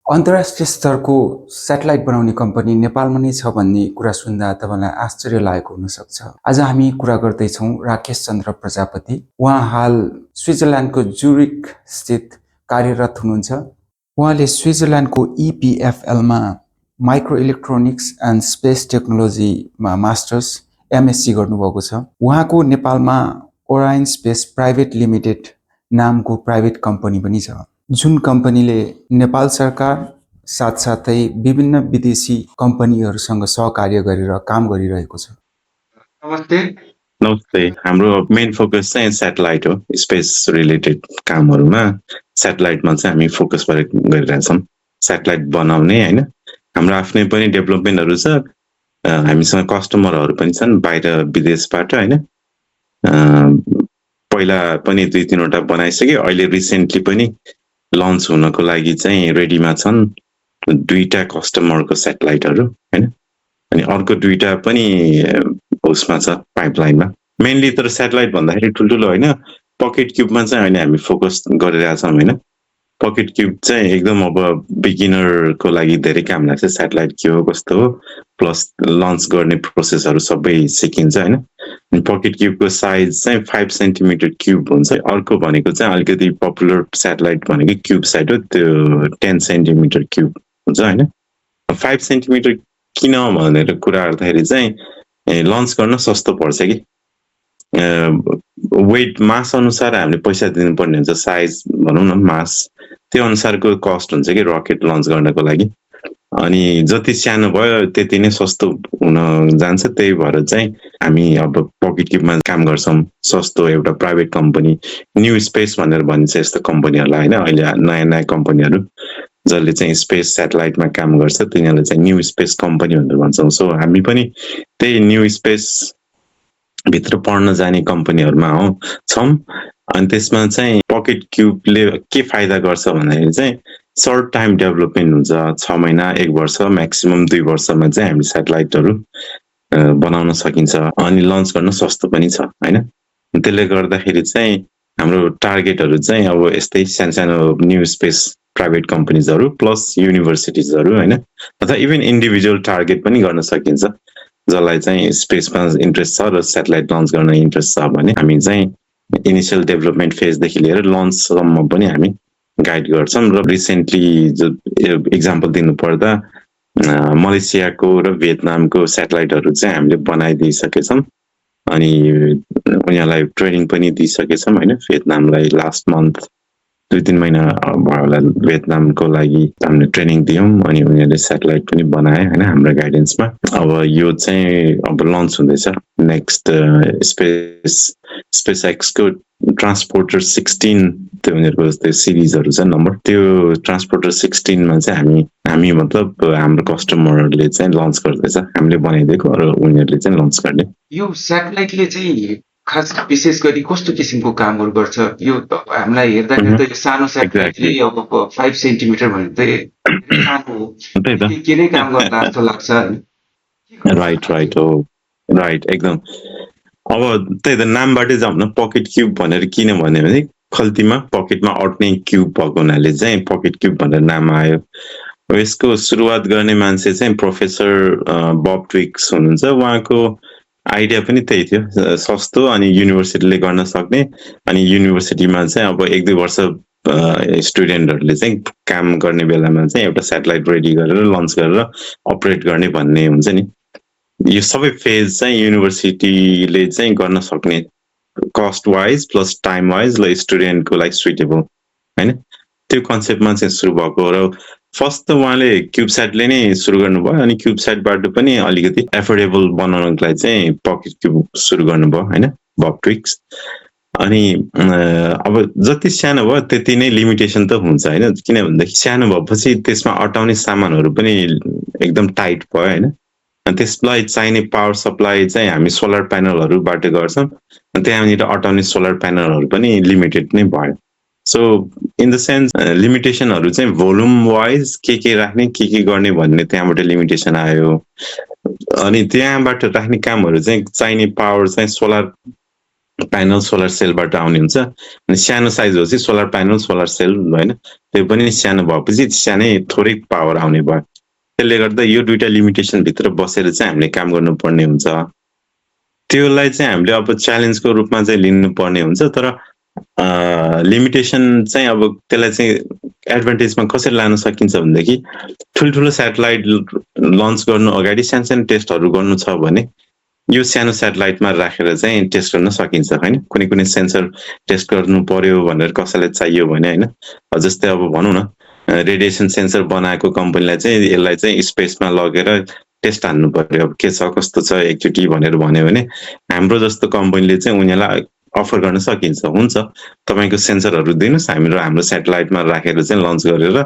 अन्तर्राष्ट्रिय स्तरको स्याटेलाइट बनाउने कम्पनी नेपालमा नै छ भन्ने कुरा सुन्दा तपाईँलाई आश्चर्य लागेको हुनसक्छ। आज हामी कुरा गर्दैछौँ राकेश चन्द्र प्रजापति। उहाँ हाल स्विजरल्यान्डको ज्युरिक स्थित कार्यरत हुनुहुन्छ। उहाँले स्विजरल्यान्डको इपिएफएलमा माइक्रो इलेक्ट्रोनिक्स एन्ड स्पेस टेक्नोलोजीमा मास्टर्स एमएससी गर्नुभएको छ। उहाँको नेपालमा ओराइन स्पेस प्राइभेट लिमिटेड नामको प्राइभेट कम्पनी पनि छ, जुन कम्पनीले नेपाल सरकार साथसाथै विभिन्न विदेशी कम्पनीहरूसँग सहकार्य गरेर काम गरिरहेको छ। नमस्ते। नमस्ते। हाम्रो मेन फोकस चाहिँ स्याटेलाइट हो, स्पेस रिलेटेड कामहरूमा स्याटेलाइटमा चाहिँ हामी फोकस गरिरहेछौँ। स्याटेलाइट बनाउने होइन, हाम्रो आफ्नै पनि डेभलपमेन्टहरू छ, हामीसँग कस्टमरहरू पनि छन् बाहिर विदेशबाट होइन। पहिला पनि 2-3वटा बनाइसके, अहिले रिसेन्टली पनि लन्च हुनको लागि चाहिँ रेडीमा छन् 2टा कस्टमरको स्याटेलाइटहरू होइन। अनि अर्को 2टा पनि उसमा छ पाइपलाइनमा। मेनली तर स्याटेलाइट भन्दाखेरि ठुल्ठुलो होइन, पकेट क्युबमा चाहिँ अहिले हामी फोकस गरिरहेछौँ होइन। पकेट क्युब चाहिँ एकदम अब बिगिनरको लागि धेरै काम लाग्छ। स्याटेलाइट के हो, कस्तो हो, प्लस लन्च गर्ने प्रोसेसहरू सबै सिकिन्छ होइन। अनि पकेट क्युबको साइज चाहिँ 5 सेन्टिमिटर क्युब हुन्छ। अर्को भनेको चाहिँ अलिकति पपुलर स्याटेलाइट भनेको क्युब साइट हो, त्यो 10 सेन्टिमिटर क्युब हुन्छ होइन। 5 सेन्टिमिटर किन भनेर कुरा गर्दाखेरि चाहिँ लन्च गर्न सस्तो पर्छ कि, वेट मास अनुसार हामीले पैसा दिनुपर्ने हुन्छ, साइज भनौँ न मास त्यो अनुसारको कस्ट हुन्छ कि रकेट लन्च गर्नको लागि। अनि जति सानो भयो त्यति नै सस्तो हुन जान्छ। त्यही भएर चाहिँ हामी अब पकेट क्युबमा काम गर्छौँ। सस्तो एउटा प्राइभेट कम्पनी न्यू स्पेस भनेर भनिन्छ यस्तो कम्पनीहरूलाई होइन। अहिले नयाँ नयाँ कम्पनीहरू जसले चाहिँ स्पेस स्याटेलाइटमा काम गर्छ तिनीहरूलाई चाहिँ न्यू स्पेस कम्पनी भनेर भन्छौँ। सो हामी पनि त्यही न्यू स्पेस भित्र पढ्न जाने कम्पनीहरूमा छौँ। अनि त्यसमा चाहिँ पकेट क्युबले के फाइदा गर्छ भन्दाखेरि चाहिँ सर्ट टाइम डेभलपमेन्ट हुन्छ, 6 महिना 1 वर्ष म्याक्सिमम 2 वर्षमा चाहिँ हामी स्याटेलाइटहरू बनाउन सकिन्छ। अनि लन्च गर्न सस्तो पनि छ होइन। त्यसले गर्दाखेरि चाहिँ हाम्रो टार्गेटहरू चाहिँ अब यस्तै सानो न्यू स्पेस प्राइभेट कम्पनीजहरू प्लस युनिभर्सिटिजहरू होइन, अथवा इभन इन्डिभिजुअल टार्गेट पनि गर्न सकिन्छ। जसलाई चाहिँ स्पेसमा इन्ट्रेस्ट छ र स्याटेलाइट लन्च गर्न इन्ट्रेस्ट छ भने हामी चाहिँ इनिसियल डेभलपमेन्ट फेजदेखि लिएर लन्चसम्म पनि हामी गाइड गर्छौँ। र रिसेन्टली जो इक्जाम्पल दिनुपर्दा मलेसियाको र भियतनामको स्याटेलाइटहरू चाहिँ हामीले बनाइदिइसकेछौँ। अनि उनीहरूलाई ट्रेनिङ पनि दिइसकेछौँ होइन। भियतनामलाई लास्ट मन्थ 2-3 महिना भयो होला भियतनामको लागि हामीले ट्रेनिङ दियौँ। अनि उनीहरूले स्याटेलाइट पनि बनाए होइन हाम्रो गाइडेन्समा। अब यो चाहिँ अब लन्च हुँदैछ नेक्स्ट स्पेस एक्सको ट्रान्सपोर्टर 16 त्यो उनीहरूको त्यो सिरिजहरू छ नम्बर। त्यो ट्रान्सपोर्टर 16मा चाहिँ हामी मतलब हाम्रो कस्टमरहरूले चाहिँ लन्च गर्दैछ, हामीले बनाइदिएको र उनीहरूले चाहिँ लन्च गर्ने। यो स्याटेलाइटले चाहिँ खास विशेष गरी कस्तो किसिमको कामहरू गर्छ? यो हामीलाई हेर्दाखेरि त यो सानो स्याटेलाइटले अब 5 सेन्टिमिटर भने चाहिँ सानो हो, के नै काम गर्ला जस्तो लाग्छ होइन। राइट हो, राइट एकदम। अब त्यही त नामबाटै जाउँ न, पकेट क्युब भनेर किन भन्यो भने खल्तीमा पकेटमा अट्ने क्युब भएको हुनाले चाहिँ पकेट क्युब भनेर नाम आयो। यसको सुरुवात गर्ने मान्छे चाहिँ प्रोफेसर बब ट्विक्स हुनुहुन्छ। उहाँको आइडिया पनि त्यही थियो, सस्तो अनि युनिभर्सिटीले गर्न सक्ने। अनि युनिभर्सिटीमा चाहिँ अब 1-2 वर्ष स्टुडेन्टहरूले चाहिँ काम गर्ने बेलामा चाहिँ एउटा स्याटेलाइट रेडी गरेर लन्च गरेर अपरेट गर्ने भन्ने हुन्छ नि। यो सबै फेज चाहिँ युनिभर्सिटीले चाहिँ गर्न सक्ने, cost wise plus time wise ल स्टुडेन्टको लागि सुइटेबल होइन, त्यो कन्सेप्टमा चाहिँ सुरु भएको। र फर्स्ट त उहाँले क्युबस्याटले नै सुरु गर्नुभयो। अनि क्युबस्याटबाट पनि अलिकति एफोर्डेबल बनाउनको लागि चाहिँ पकेट क्युब सुरु गर्नुभयो होइन बब ट्विक्स। अनि अब जति सानो भयो त्यति नै लिमिटेसन त हुन्छ होइन। किन भन्दाखेरि सानो भएपछि त्यसमा अटाउने सामानहरू पनि एकदम टाइट भयो होइन। त्यसलाई चाहिने पावर सप्लाई चाहिँ हामी सोलर प्यानलहरूबाट गर्छौँ। त्यहाँनिर अटाउने सोलर प्यानलहरू पनि लिमिटेड नै भयो। सो इन द सेन्स लिमिटेसनहरू चाहिँ भोल्युम वाइज के राख्ने के गर्ने भन्ने त्यहाँबाट लिमिटेसन आयो। अनि त्यहाँबाट राख्ने कामहरू चाहिँ चाहिने पावर चाहिँ सोलर प्यानल सोलर सेलबाट आउने हुन्छ। अनि सानो साइज होपछि सोलर प्यानल सोलर सेल होइन, त्यो पनि सानो भएपछि सानै थोरै पावर आउने भयो। त्यसले गर्दा यो दुईटा लिमिटेसन भित्र बसेर चाहिँ हामीले काम गर्नुपर्ने हुन्छ। त्यसलाई चाहिँ हामीले अब च्यालेन्जको रूपमा चाहिँ लिनुपर्ने हुन्छ। तर लिमिटेसन चाहिँ अब त्यसलाई चाहिँ एडभान्टेजमा कसरी लान सकिन्छ भनेदेखि ठुल्ठुलो स्याटेलाइट लन्च गर्नु अगाडि सानो टेस्टहरू गर्नु छ भने यो सानो स्याटेलाइटमा राखेर चाहिँ टेस्ट गर्न सकिन्छ हैन। कुनै सेन्सर टेस्ट गर्नु पर्यो भनेर कसैलाई चाहियो भने हैन, जस्तै अब भनौँ न रेडिएसन सेन्सर बनाएको कम्पनीलाई चाहिँ यसलाई चाहिँ स्पेसमा लगेर टेस्ट हान्नु पर्यो, अब के छ कस्तो छ एकचोटि भनेर भन्यो भने हाम्रो जस्तो कम्पनीले चाहिँ उनीहरूलाई अफर गर्न सकिन्छ। हुन्छ तपाईको सेन्सरहरू दिनुस्, हाम्रो स्याटेलाइटमा राखेर चाहिँ लन्च गरेर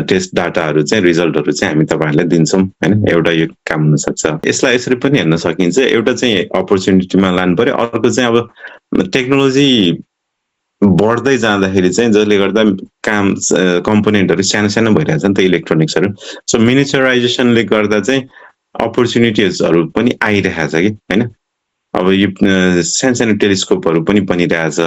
टेस्ट डाटाहरू चाहिँ रिजल्टहरू चाहिँ हामी तपाईहरुलाई दिन्छौँ हैन। एउटा यो काम हुन सक्छ। यसलाई यसरी पनि हेर्न सकिन्छ। एउटा चाहिँ अपर्च्युनिटीमा लानु पर्यो, अर्को चाहिँ अब टेक्नोलोजी बढ्दै जाँदाखेरि चाहिँ जसले गर्दा काम कम्पोनेन्टहरू सानो भइरहेछ नि त इलेक्ट्रोनिक्सहरू। सो मिनिचराइजेसनले गर्दा चाहिँ अपर्च्युनिटिजहरू पनि आइरहेछ कि हैन। अब यो सानो टेलिस्कोपहरू पनि बनिरहेछ,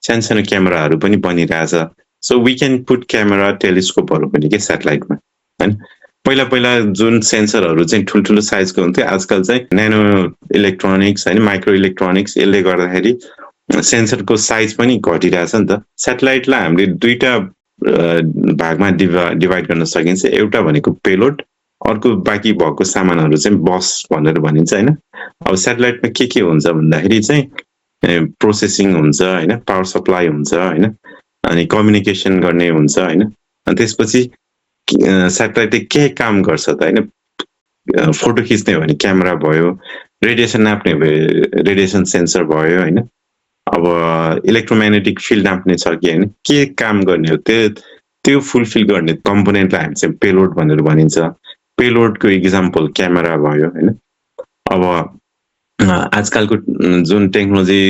सानो क्यामेराहरू पनि बनिरहेछ। So we can put camera टेलिस्कोपहरू पनि के स्याटेलाइटमा हैन। पहिला जुन सेन्सरहरू चाहिँ ठुल्ठुलो साइजको हुन्थ्यो, आजकल चाहिँ न्यानो इलेक्ट्रोनिक्स हैन, माइक्रो इलेक्ट्रोनिक्स, यसले गर्दाखेरि सेन्सरको साइज पनि घटिरहेछ नि त। स्याटेलाइटलाई हामीले दुईटा भागमा डिभाइड गर्न सकिन्छ। एउटा भनेको पेलोड, अर्को बाँकी भएको सामानहरू चाहिँ बस भनेर भनिन्छ हैन। अब स्याटेलाइटमा के हुन्छ भन्दाखेरि चाहिँ प्रोसेसिङ हुन्छ हैन, पावर सप्लाई हुन्छ हैन, अनि कम्युनिकेसन गर्ने हुन्छ हैन। अनि त्यसपछि स्याटेलाइटले के काम गर्छ त हैन, फोटो खिच्ने हो भने क्यामेरा भयो, रेडिएसन नाप्ने भयो रेडिएसन सेन्सर भयो हैन। अब इलेक्ट्रोम्याग्नेटिक फिल्ड नाप्ने छ कि हैन, के काम गर्ने हो त्यो फुलफिल गर्ने कम्पोनेन्टलाई हामी चाहिँ पेलोड भनेर भनिन्छ। पेलोडको इक्जाम्पल क्यामेरा भयो हैन। अब आजकलको जुन टेक्नोलोजी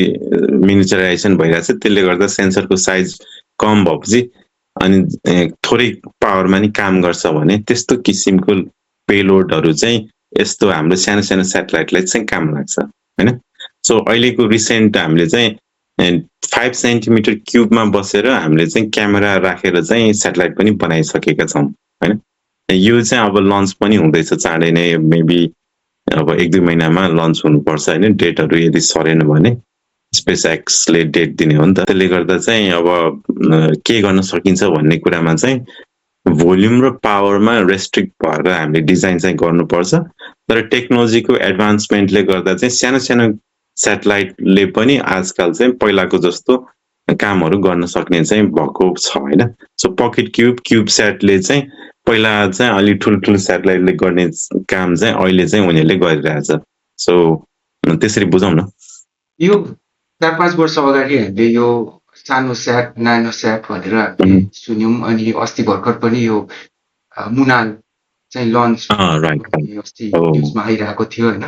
मिनिचराइजेसन भइरहेछ त्यसले गर्दा सेन्सरको साइज कम भएपछि अनि थोरै पावरमा नि काम गर्छ भने त्यस्तो किसिमको पेलोडहरू चाहिँ यस्तो हाम्रो सानो स्याटेलाइटलाई चाहिँ काम लाग्छ हैन। सो अहिलेको रिसेन्ट हामीले चाहिँ 5 सेन्टिमिटर क्युबमा बसेर हामीले चाहिँ क्यामेरा राखेर चाहिँ स्याटेलाइट पनि बनाइसकेका छौँ हैन। यो चाहिँ अब लन्च पनि हुँदैछ चाँडै नै, मेबी अब 1-2 महिनामा लन्च हुनुपर्छ हैन। डेटहरू यदि सरेन भने स्पेस एक्सले डेट दिने हो नि त। त्यसले गर्दा चाहिँ अब के गर्न सकिन्छ भन्ने कुरामा चाहिँ भोल्युम र पावरमा रेस्ट्रिक्ट भएर हामीले डिजाइन चाहिँ गर्नुपर्छ। तर टेक्नोलोजीको एडभान्समेन्टले गर्दा चाहिँ सानो स्याटेलाइटले पनि आजकल चाहिँ पहिलाको जस्तो कामहरू गर्न सक्ने चाहिँ भएको छ हैन। सो पकेट क्युब स्याटले चाहिँ पहिला चाहिँ अलि ठुल्ठुलो स्याटेलाइटले गर्ने काम चाहिँ अहिले चाहिँ उनीहरूले गरिरहेछ। सो त्यसरी बुझौँ न। यो 4-5 वर्ष अगाडि हामीले यो सानो स्याट, नानो स्याट भनेर हामीले सुन्यौं। अनि अस्ति भर्खर पनि यो मुनाल चाहिँ लन्च अस्ति न्युजमा आइरहेको थियो हैन।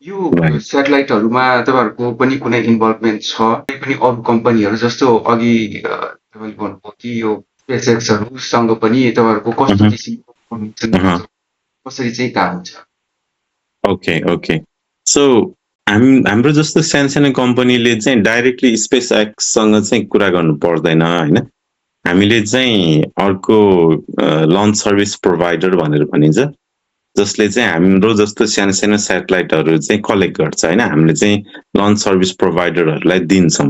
यो स्याटेलाइटहरूमा तपाईहरुको पनि कुनै इन्भल्भमेन्ट छ? पनि अरु कम्पनीहरू जस्तो अघि तपाईले भन्नुभयो कि यो स्पेसएक्सहरुसँग पनि तपाईहरुको कस्तो किसिमको कसरी चाहिँ काम हुन्छ? ओके। सो हाम्रो जस्तो सानो कम्पनीले चाहिँ डाइरेक्टली स्पेस एक्ससँग चाहिँ कुरा गर्नु पर्दैन हैन। हामीले चाहिँ अर्को लन्च सर्भिस प्रोभाइडर भनेर भनिन्छ, जसले चाहिँ हाम्रो जस्तो सानो स्याटेलाइटहरू चाहिँ कलेक्ट गर्छ हैन। हामीले चाहिँ लन्च सर्भिस प्रोभाइडरहरूलाई दिन्छौँ।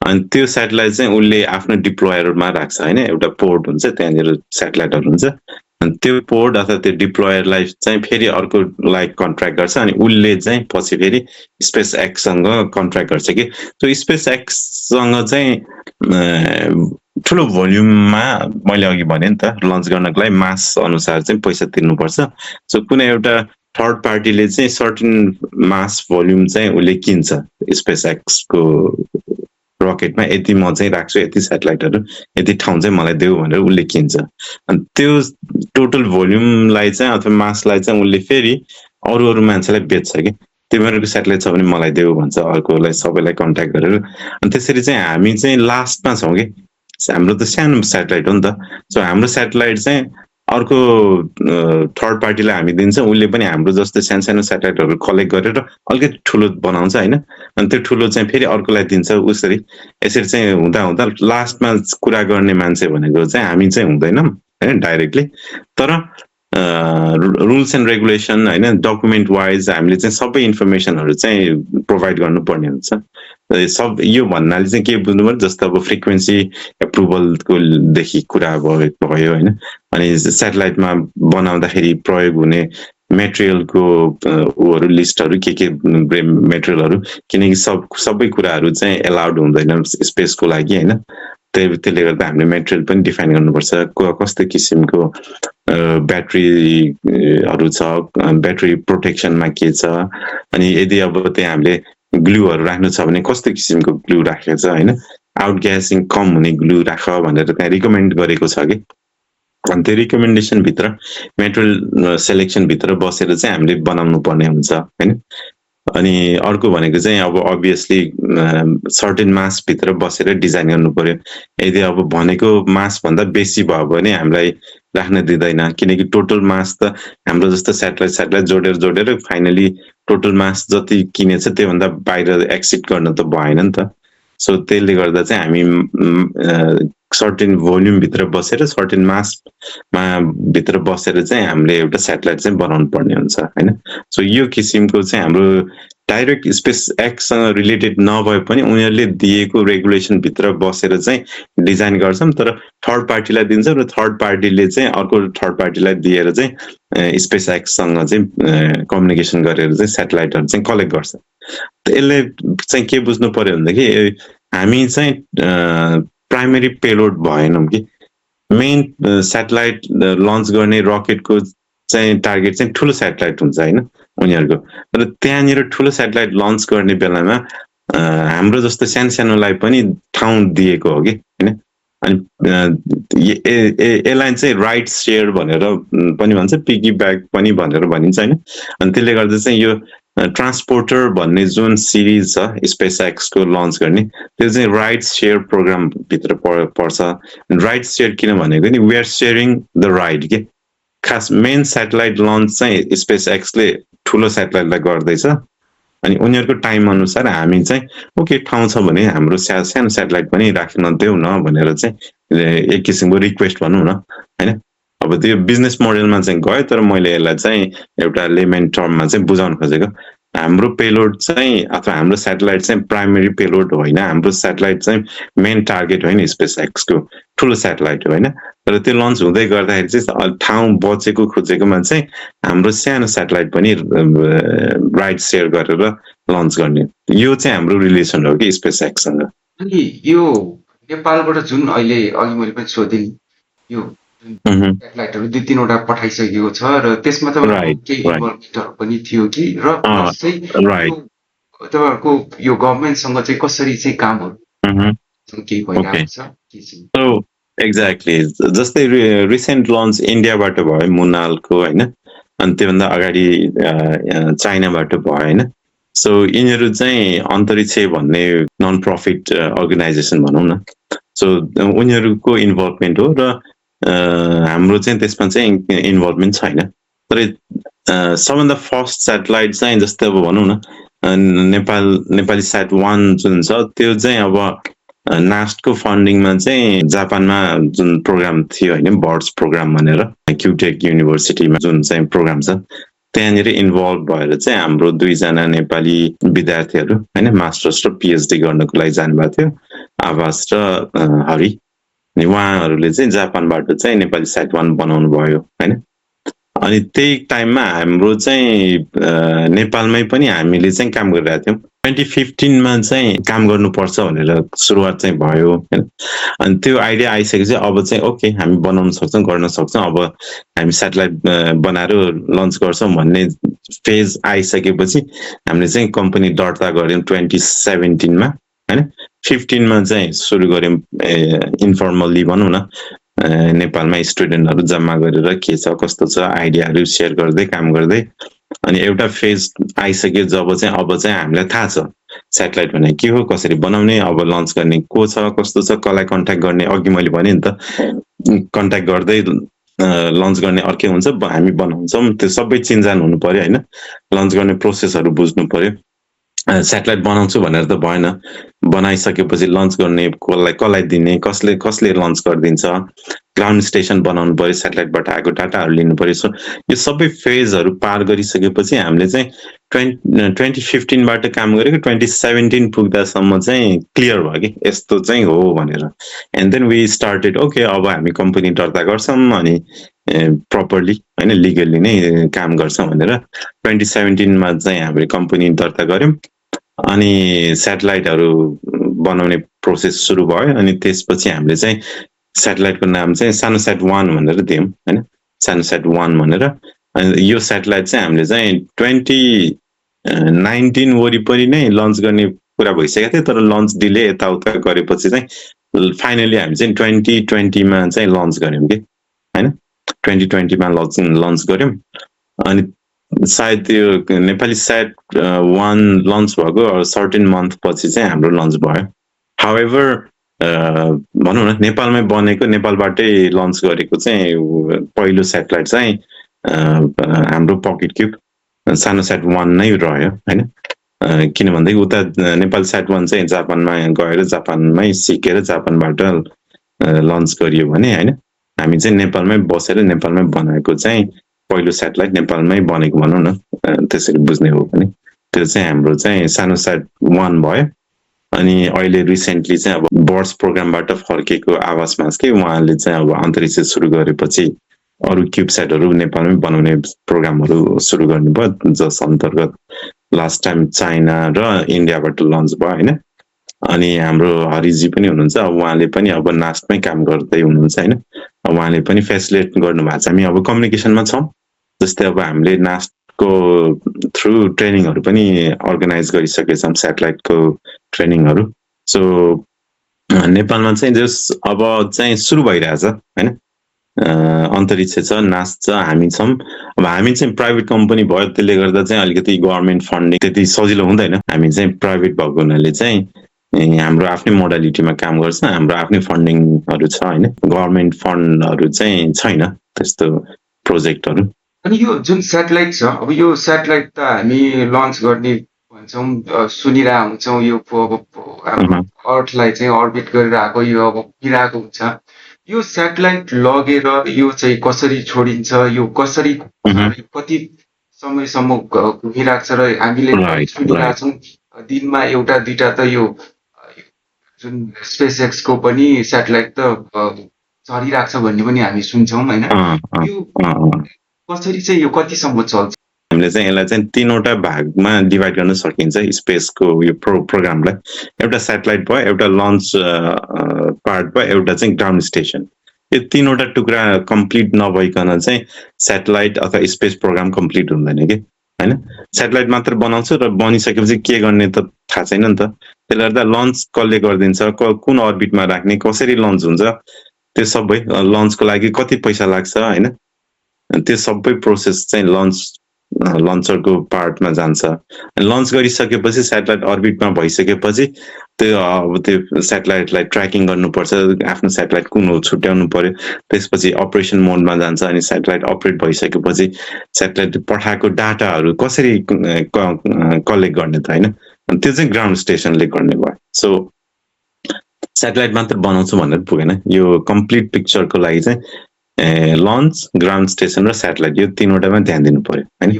अनि त्यो स्याटेलाइट चाहिँ उसले आफ्नो डिप्लोयरमा राख्छ हैन। एउटा पोर्ट हुन्छ, त्यहाँनिर स्याटेलाइटहरू हुन्छ। अनि त्यो पोर्ट अथवा त्यो डिप्लोयरलाई चाहिँ फेरि अर्कोलाई कन्ट्र्याक्ट गर्छ। अनि उसले चाहिँ पछि फेरि स्पेस एक्ससँग कन्ट्र्याक्ट गर्छ कि त्यो स्पेस एक्ससँग चाहिँ ठुलो भोल्युममा मैले अघि भने नि त लन्च गर्नको लागि मास अनुसार चाहिँ पैसा तिर्नुपर्छ। सो कुनै एउटा थर्ड पार्टीले चाहिँ सर्टेन मास भोल्युम चाहिँ उसले किन्छ स्पेस एक्सको रकेटमा, यति म चाहिँ राख्छु, यति स्याटेलाइटहरू, यति ठाउँ चाहिँ मलाई देऊ भनेर उसले किन्छ। अनि त्यो टोटल भोल्युमलाई चाहिँ अथवा मासलाई चाहिँ उसले फेरि अरू मान्छेलाई बेच्छ कि त्यो मेरो स्याटेलाइट छ भने मलाई देऊ भन्छ, अर्कोलाई सबैलाई कन्ट्याक्ट गरेर। अनि त्यसरी चाहिँ हामी चाहिँ लास्टमा छौँ कि हाम्रो त सानो स्याटेलाइट हो नि त। सो हाम्रो स्याटेलाइट चाहिँ अर्को थर्ड पार्टीलाई हामी दिन्छौँ, उसले पनि हाम्रो जस्तो सानो सानो स्याटेलाइटहरू कलेक्ट गरेर अलिकति ठुलो बनाउँछ होइन, अनि त्यो ठुलो चाहिँ फेरि अर्कोलाई दिन्छ। उसरी यसरी चाहिँ हुँदा हुँदा लास्टमा कुरा गर्ने मान्छे भनेको चाहिँ हामी चाहिँ हुँदैनौँ होइन डाइरेक्टली, तर रुल्स एन्ड रेगुलेसन होइन डकुमेन्ट वाइज हामीले चाहिँ सबै इन्फर्मेसनहरू चाहिँ प्रोभाइड गर्नुपर्ने हुन्छ। सब यो भन्नाले चाहिँ के बुझ्नु पर्यो, जस्तो अब फ्रिक्वेन्सी एप्रुभलको देखि कुरा भयो होइन, अनि सेटेलाइटमा बनाउँदाखेरि प्रयोग हुने मेटेरियलको ऊहरू लिस्टहरू के मेटेरियलहरू, किनकि सबै कुराहरू चाहिँ एलाउड हुँदैन स्पेसको लागि होइन। त्यसले गर्दा हामीले मेटेरियल पनि डिफाइन गर्नुपर्छ, कस्तो किसिमको ब्याट्रीहरू छ, ब्याट्री प्रोटेक्सनमा के छ, अनि यदि अब त्यहाँ हामीले ग्लुहरू राख्नु छ भने कस्तो किसिमको ग्लु राखेको छ होइन, आउट ग्यासिङ कम हुने ग्लु राख भनेर त्यहाँ रिकमेन्ड गरेको छ कि। अनि त्यो रिकमेन्डेसनभित्र मेटेरियल सेलेक्सनभित्र बसेर चाहिँ हामीले बनाउनु पर्ने हुन्छ होइन। अनि अर्को भनेको चाहिँ अब अभियसली सर्टेन मासभित्र बसेर डिजाइन गर्नु पर्यो। यदि अब भनेको मासभन्दा बेसी भयो भने हामीलाई राख्न दिँदैन, किनकि टोटल मास त हाम्रो जस्तो सेटेलाइट जोडेर फाइनली टोटल मास जति किनेछ त्योभन्दा बाहिर एक्सिड गर्न त भएन नि त। सो त्यसले गर्दा चाहिँ हामी सर्टेन भोल्युमभित्र बसेर सर्टेन मासमा भित्र बसेर चाहिँ हामीले एउटा सेटेलाइट चाहिँ बनाउनु पर्ने हुन्छ होइन। सो यो किसिमको चाहिँ हाम्रो डाइरेक्ट स्पेस एक्ससँग रिलेटेड नभए पनि उनीहरूले दिएको रेगुलेसनभित्र बसेर चाहिँ डिजाइन गर्छौँ, तर थर्ड पार्टीलाई दिन्छ र थर्ड पार्टीले चाहिँ अर्को थर्ड पार्टीलाई दिएर चाहिँ स्पेस एक्ससँग चाहिँ कम्युनिकेसन गरेर चाहिँ सेटेलाइटहरू चाहिँ कलेक्ट गर्छ। यसले चाहिँ के बुझ्नु पर्यो भनेदेखि हामी चाहिँ प्राइमेरी पेलोड भएनौँ कि मेन सेटेलाइट लन्च गर्ने रकेटको चाहिँ टार्गेट चाहिँ ठुलो सेटेलाइट हुन्छ होइन उनीहरूको, तर त्यहाँनिर ठुलो सेटेलाइट लन्च गर्ने बेलामा हाम्रो जस्तो सानोलाई पनि ठाउँ दिएको हो कि होइन। अनि यसलाई चाहिँ राइट सेयर भनेर पनि भन्छ, पिगी ब्याग पनि भनेर भनिन्छ होइन। अनि त्यसले गर्दा चाहिँ यो ट्रान्सपोर्टर भन्ने जुन सिरिज छ स्पेस एक्सको लन्च गर्ने, त्यो चाहिँ राइट सेयर प्रोग्रामभित्र पर्छ। राइट सेयर किन भनेको नि we are sharing the right के, खास मेन सेटेलाइट लन्च चाहिँ स्पेस एक्सले ठुलो सेटेलाइटलाई गर्दैछ, अनि उनीहरूको टाइम अनुसार हामी चाहिँ ओके ठाउँ छ भने हाम्रो सानो सेटेलाइट पनि राख्न देऊ न भनेर चाहिँ एक किसिमको रिक्वेस्ट भनौँ न होइन। अब त्यो बिजनेस मोडलमा चाहिँ गयो, तर मैले यसलाई चाहिँ एउटा लेमेन टर्ममा चाहिँ बुझाउन खोजेको, हाम्रो पेलोड चाहिँ अथवा हाम्रो सेटेलाइट चाहिँ प्राइमेरी पेलोड होइन, हाम्रो सेटेलाइट चाहिँ मेन टार्गेट होइन स्पेस एक्सको ठुलो सेटेलाइट हो होइन। तर त्यो लन्च हुँदै गर्दाखेरि चाहिँ ठाउँ बचेको खोजेकोमा चाहिँ हाम्रो सानो सेटेलाइट पनि राइट सेयर गरेर लन्च गर्ने, यो चाहिँ हाम्रो रिलेसन हो कि स्पेस एक्ससँग। अनि यो नेपालबाट जुन अहिले अघि मैले पनि सोधेँ यो सेटेलाइटहरू 2-3वटा पठाइसकेको छ र त्यसमा तपाईँहरूको केही इन्भल्भमेन्टहरू पनि थियो कि, र प्लस चाहिँ तपाईँहरूको यो गभर्मेन्टसँग चाहिँ कसरी चाहिँ कामहरू केही भइरहेको छ? एक्ज्याक्टली जस्तै रिसेन्ट लन्च इन्डियाबाट भयो मुनालको होइन, अनि त्योभन्दा अगाडि चाइनाबाट भयो होइन। सो यिनीहरू चाहिँ अन्तरिक्ष भन्ने नन प्रफिट अर्गनाइजेसन भनौँ न, सो उनीहरूको इन्भल्भमेन्ट हो र हाम्रो चाहिँ त्यसमा चाहिँ इन्भल्भमेन्ट छैन। तर सबभन्दा फर्स्ट सेटेलाइट चाहिँ जस्तै अब भनौँ न नेपाली सेट 1 जुन छ त्यो चाहिँ अब नास्टको फन्डिङमा चाहिँ जापानमा जुन प्रोग्राम थियो होइन, बर्ड्स प्रोग्राम भनेर क्युटेक युनिभर्सिटीमा जुन चाहिँ प्रोग्राम छ त्यहाँनिर इन्भल्भ भएर चाहिँ हाम्रो 2जना नेपाली विद्यार्थीहरू होइन मास्टर्स र पिएचडी गर्नको लागि जानुभएको थियो, आवास र हरि। अनि उहाँहरूले चाहिँ जापानबाट चाहिँ नेपाली सेट 1 बनाउनु भयो होइन। अनि त्यही टाइममा हाम्रो चाहिँ नेपालमै पनि हामीले चाहिँ काम गरिरहेको थियौँ। 2015मा चाहिँ काम गर्नुपर्छ भनेर सुरुवात चाहिँ भयो होइन। अनि त्यो आइडिया आइसकेपछि अब चाहिँ ओके हामी बनाउन सक्छौँ, गर्न सक्छौँ, अब हामी सेटेलाइट बनाएर लन्च गर्छौँ भन्ने फेज आइसकेपछि हामीले चाहिँ कम्पनी दर्ता गऱ्यौँ 2017मा होइन। 15मा चाहिँ सुरु गऱ्यौँ इन्फर्मल्ली भनौँ न, नेपालमा स्टुडेन्टहरू जम्मा गरेर के छ कस्तो छ आइडियाहरू सेयर गर्दै काम गर्दै। अनि एउटा फेज आइसक्यो जब चाहिँ अब चाहिँ हामीलाई थाहा छ सेटेलाइट भने के हो, कसरी बनाउने, अब लन्च गर्ने को छ कस्तो छ, कसलाई कन्ट्याक्ट गर्ने, अघि मैले भने नि त कन्ट्याक्ट गर्दै लन्च गर्ने अर्कै हुन्छ, हामी बनाउँछौँ, त्यो सबै चिन्जान हुनु पर्यो होइन, लन्च गर्ने प्रोसेसहरू बुझ्नु पर्यो। स्याटेलाइट बनाउँछु भनेर त भएन, बनाइसकेपछि लन्च गर्ने कसलाई दिने, कसले लन्च गरिदिन्छ, ग्राउन्ड स्टेसन बनाउनु पर्यो, स्याटेलाइटबाट आएको डाटाहरू लिनु पर्यो। सो यो सबै फेजहरू पार गरिसकेपछि हामीले चाहिँ 2015बाट काम गरेको 2017 पुग्दासम्म चाहिँ क्लियर भयो कि यस्तो चाहिँ हो भनेर। And then we started okay, अब हामी कम्पनी दर्ता गर्छौँ अनि प्रपरली होइन लिगली नै काम गर्छौँ भनेर 2017मा चाहिँ हामीले कम्पनी दर्ता गऱ्यौँ। अनि स्याटेलाइटहरू बनाउने प्रोसेस सुरु भयो। अनि त्यसपछि हामीले चाहिँ स्याटेलाइटको नाम चाहिँ सानोस्याट 1 भनेर दियौँ होइन, सानोस्याट 1 भनेर। अनि यो स्याटेलाइट चाहिँ हामीले चाहिँ 2019 वरिपरि नै लन्च गर्ने कुरा भइसकेको थियो, तर लन्च डिले यताउता गरेपछि चाहिँ फाइनली हामी चाहिँ 2020मा चाहिँ लन्च गऱ्यौँ कि होइन, 2020मा लन्च गऱ्यौँ। अनि सायद त्यो नेपाली स्याट 1 लन्च भएको सर्टेन मन्थ पछि चाहिँ हाम्रो लन्च भयो। हाउएभर भनौँ न नेपालमै बनेको, नेपालबाटै लन्च गरेको चाहिँ पहिलो स्याटेलाइट चाहिँ हाम्रो पकेट क्युब सानोस्याट 1 नै रह्यो होइन। किन भन्दाखेरि उता नेपाल स्याट 1 चाहिँ जापानमा गएर जापानमै सिकेर जापानबाट लन्च गरियो भने होइन, हामी चाहिँ नेपालमै बसेर नेपालमै बनाएको चाहिँ पहिलो स्याटेलाइट नेपालमै बनेको भनौँ न, त्यसरी बुझ्ने हो भने त्यो चाहिँ हाम्रो चाहिँ सानोस्याट 1 भयो। अनि अहिले रिसेन्टली चाहिँ अब बर्ड्स प्रोग्रामबाट फर्केको आवास मास कि उहाँले चाहिँ अब अन्तरिक्ष सुरु गरेपछि अरू क्युबस्याटहरू नेपालमै बनाउने प्रोग्रामहरू सुरु गर्नुभयो, जस अन्तर्गत लास्ट टाइम चाइना र इन्डियाबाट लन्च भयो होइन। अनि हाम्रो हरिजी पनि हुनुहुन्छ, उहाँले पनि अब नास्टमै काम गर्दै हुनुहुन्छ होइन, उहाँले पनि फेसिलिटेट गर्नुभएको छ। हामी अब कम्युनिकेसनमा छौँ, जस्तै अब हामीले नास्टको थ्रु ट्रेनिङहरू पनि अर्गनाइज गरिसकेका छौँ, स्याटेलाइटको ट्रेनिङहरू। सो नेपालमा चाहिँ जस अब चाहिँ सुरु भइरहेछ होइन, अन्तरिक्ष छ, नास्ट छ, हामी छौँ। अब हामी चाहिँ प्राइभेट कम्पनी भयो, त्यसले गर्दा चाहिँ अलिकति गभर्मेन्ट फन्डिङ त्यति सजिलो हुँदैन। हामी चाहिँ प्राइभेट भएको हुनाले चाहिँ हाम्रो आफ्नै मोडालिटीमा काम गर्छ, हाम्रो आफ्नै फन्डिङहरू छ होइन, गभर्मेन्ट फन्डहरू चाहिँ छैन त्यस्तो प्रोजेक्टहरू। अनि यो जुन स्याटेलाइट छ, अब यो स्याटेलाइट त हामी लन्च गर्ने भन्छौँ, सुनिरहेको हुन्छौँ, यो अब अर्थलाई चाहिँ अर्बिट गरेर आएको, यो अब पुगिरहेको हुन्छ। यो स्याटेलाइट लगेर यो चाहिँ कसरी छोडिन्छ, यो कसरी कति समयसम्म घुमिरहेको छ, र हामीले सुनिरहेको छौँ दिनमा एउटा दुईटा त यो जुन स्पेस एक्सको पनि स्याटेलाइट त चढिरहेको छ भन्ने पनि हामी सुन्छौँ होइन। यो कसरी चाहिँ यो कतिसम्म चल्छ? हामीले चाहिँ यसलाई चाहिँ 3वटा भागमा डिभाइड गर्न सकिन्छ स्पेसको यो प्रोग्रामलाई। एउटा स्याटेलाइट भयो, एउटा लन्च पार्ट भयो, एउटा चाहिँ ग्राउन्ड स्टेसन। यो 3वटा टुक्रा कम्प्लिट नभइकन चाहिँ स्याटेलाइट अथवा स्पेस प्रोग्राम कम्प्लिट हुँदैन कि होइन। स्याटेलाइट मात्र बनाउँछ र बनिसकेपछि के गर्ने त थाहा छैन नि त, त्यसले गर्दा लन्च कसले गरिदिन्छ, कुन अर्बिटमा राख्ने, कसरी लन्च हुन्छ, त्यो सबै लन्चको लागि कति पैसा लाग्छ होइन, त्यो सबै प्रोसेस चाहिँ लन्चरको पार्टमा जान्छ। लन्च गरिसकेपछि स्याटेलाइट अर्बिटमा भइसकेपछि त्यो स्याटेलाइटलाई ट्र्याकिङ गर्नुपर्छ, आफ्नो स्याटेलाइट कुन हो छुट्याउनु पर्यो। त्यसपछि अपरेसन मोडमा जान्छ। अनि स्याटेलाइट अपरेट भइसकेपछि स्याटेलाइट पठाएको डाटाहरू कसरी कलेक्ट गर्ने त होइन, त्यो चाहिँ ग्राउन्ड स्टेसनले गर्ने भयो। सो स्याटेलाइट मात्र बनाउँछु भनेर पुगेन, यो कम्प्लिट पिक्चरको लागि चाहिँ लन्च, ग्राउन्ड स्टेसन र स्याटेलाइट यो 3वटामा ध्यान दिनु पर्यो होइन।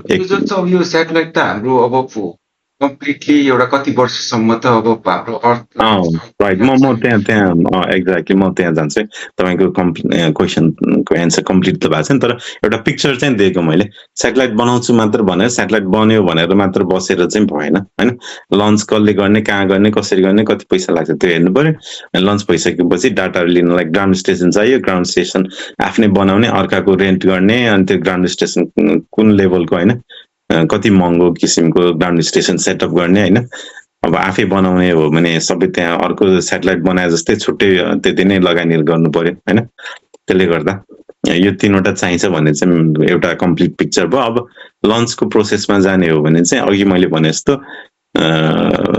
यो स्याटेलाइट त हाम्रो अब कम्प्लिटली एउटा कति वर्षसम्म त अब हाम्रो अर्थ राइट। म त्यहाँ एक्ज्याक्टली म त्यहाँ जान्छु। तपाईँको क्वेसनको एन्सर कम्प्लिट त भएको छैन, तर एउटा पिक्चर चाहिँ दिएको मैले। स्याटेलाइट बनाउँछु मात्र भनेर स्याटेलाइट बन्यो भनेर मात्र बसेर चाहिँ भएन होइन। लन्च कसले गर्ने, कहाँ गर्ने, कसरी गर्ने, कति पैसा लाग्छ त्यो हेर्नु पर्यो। लन्च भइसकेपछि डाटाहरू लिनलाई ग्राउन्ड स्टेसन चाहियो, ग्राउन्ड स्टेसन आफ्नै बनाउने, अर्काको रेन्ट गर्ने, अनि त्यो ग्राउन्ड स्टेसन कुन लेभलको होइन, कति महँगो किसिमको ग्राउन्ड स्टेसन सेटअप गर्ने होइन। अब आफै बनाउने हो भने सबै त्यहाँ अर्को स्याटेलाइट बनाए जस्तै छुट्टै त्यति नै लगानी गर्नु पर्यो होइन। त्यसले गर्दा यो 3वटा चाहिन्छ भने चाहिँ एउटा कम्प्लिट पिक्चर भयो। अब लन्चको प्रोसेसमा जाने हो भने चाहिँ अघि मैले भने जस्तो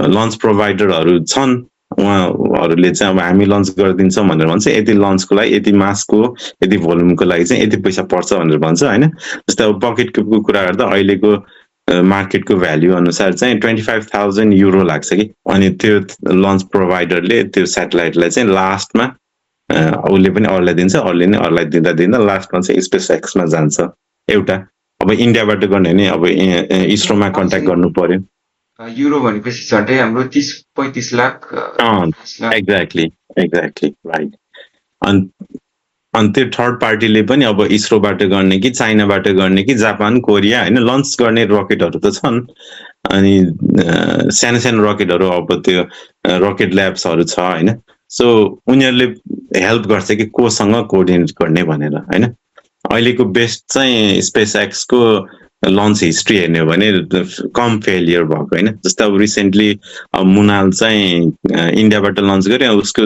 लन्च प्रोभाइडरहरू छन्, उहाँहरूले चाहिँ अब हामी लन्च गरिदिन्छौँ भनेर भन्छ, यति लन्चको लागि यति मासको यति भोल्युमको लागि चाहिँ यति पैसा पर्छ भनेर भन्छ होइन। जस्तै अब पकेट क्युबको कुरा गर्दा अहिलेको मार्केटको भ्याल्यु अनुसार चाहिँ 25,000 युरो लाग्छ कि। अनि त्यो लन्च प्रोभाइडरले त्यो सेटेलाइटलाई चाहिँ लास्टमा उसले पनि अरूलाई दिन्छ, अरूले नै अरूलाई दिँदा दिँदा लास्टमा चाहिँ स्पेस एक्समा जान्छ एउटा। अब इन्डियाबाट गर्ने भने अब इसरोमा कन्ट्याक्ट गर्नु पर्यो। युरो भनेपछि झन्डै हाम्रो 30-35 लाख। Exactly right. अनि त्यो थर्ड पार्टीले पनि अब इसरोबाट गर्ने कि चाइनाबाट गर्ने कि जापान कोरिया होइन लन्च गर्ने रकेटहरू त छन्। अनि सानो सानो रकेटहरू अब त्यो रकेट ल्याब्सहरू छ होइन। सो उनीहरूले हेल्प गर्छ कि कोसँग कोअर्डिनेट गर्ने भनेर होइन। अहिलेको बेस्ट चाहिँ स्पेस एक्सको लन्च हिस्ट्री हेर्ने हो भने कम फेलियर भएको होइन। जस्तै अब रिसेन्टली मुनाल चाहिँ इन्डियाबाट लन्च गर्यो, उसको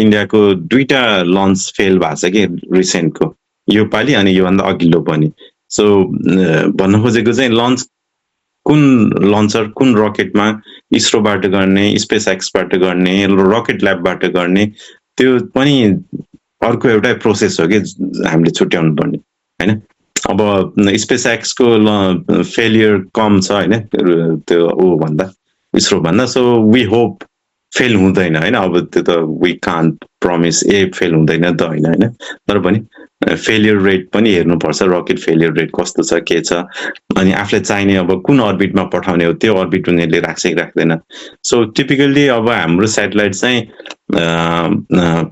इन्डियाको 2टा लन्च फेल भएको छ कि रिसेन्टको, यो पालि अनि योभन्दा अघिल्लो पनि। सो भन्न खोजेको चाहिँ लन्च कुन लन्चर कुन रकेटमा इसरोबाट गर्ने, स्पेस एक्सबाट गर्ने, रकेट ल्याबबाट गर्ने, त्यो पनि अर्को एउटा प्रोसेस हो कि हामीले छुट्याउनु पर्ने होइन। अब स्पेस एक्सको फेलियर कम छ होइन त्यो ऊ भन्दा इसरो भन्दा। सो वी होप फेल हुँदैन होइन। अब त्यो त वी कान्ट प्रमिस फेल हुँदैन त होइन। तर पनि फेलियर रेट पनि हेर्नुपर्छ, रकेट फेलियर रेट कस्तो छ के छ, अनि आफूले चाहिने अब कुन अर्बिटमा पठाउने हो त्यो अर्बिट उनीहरूले राख्छ कि राख्दैन। सो टिपिकल्ली अब हाम्रो सेटेलाइट चाहिँ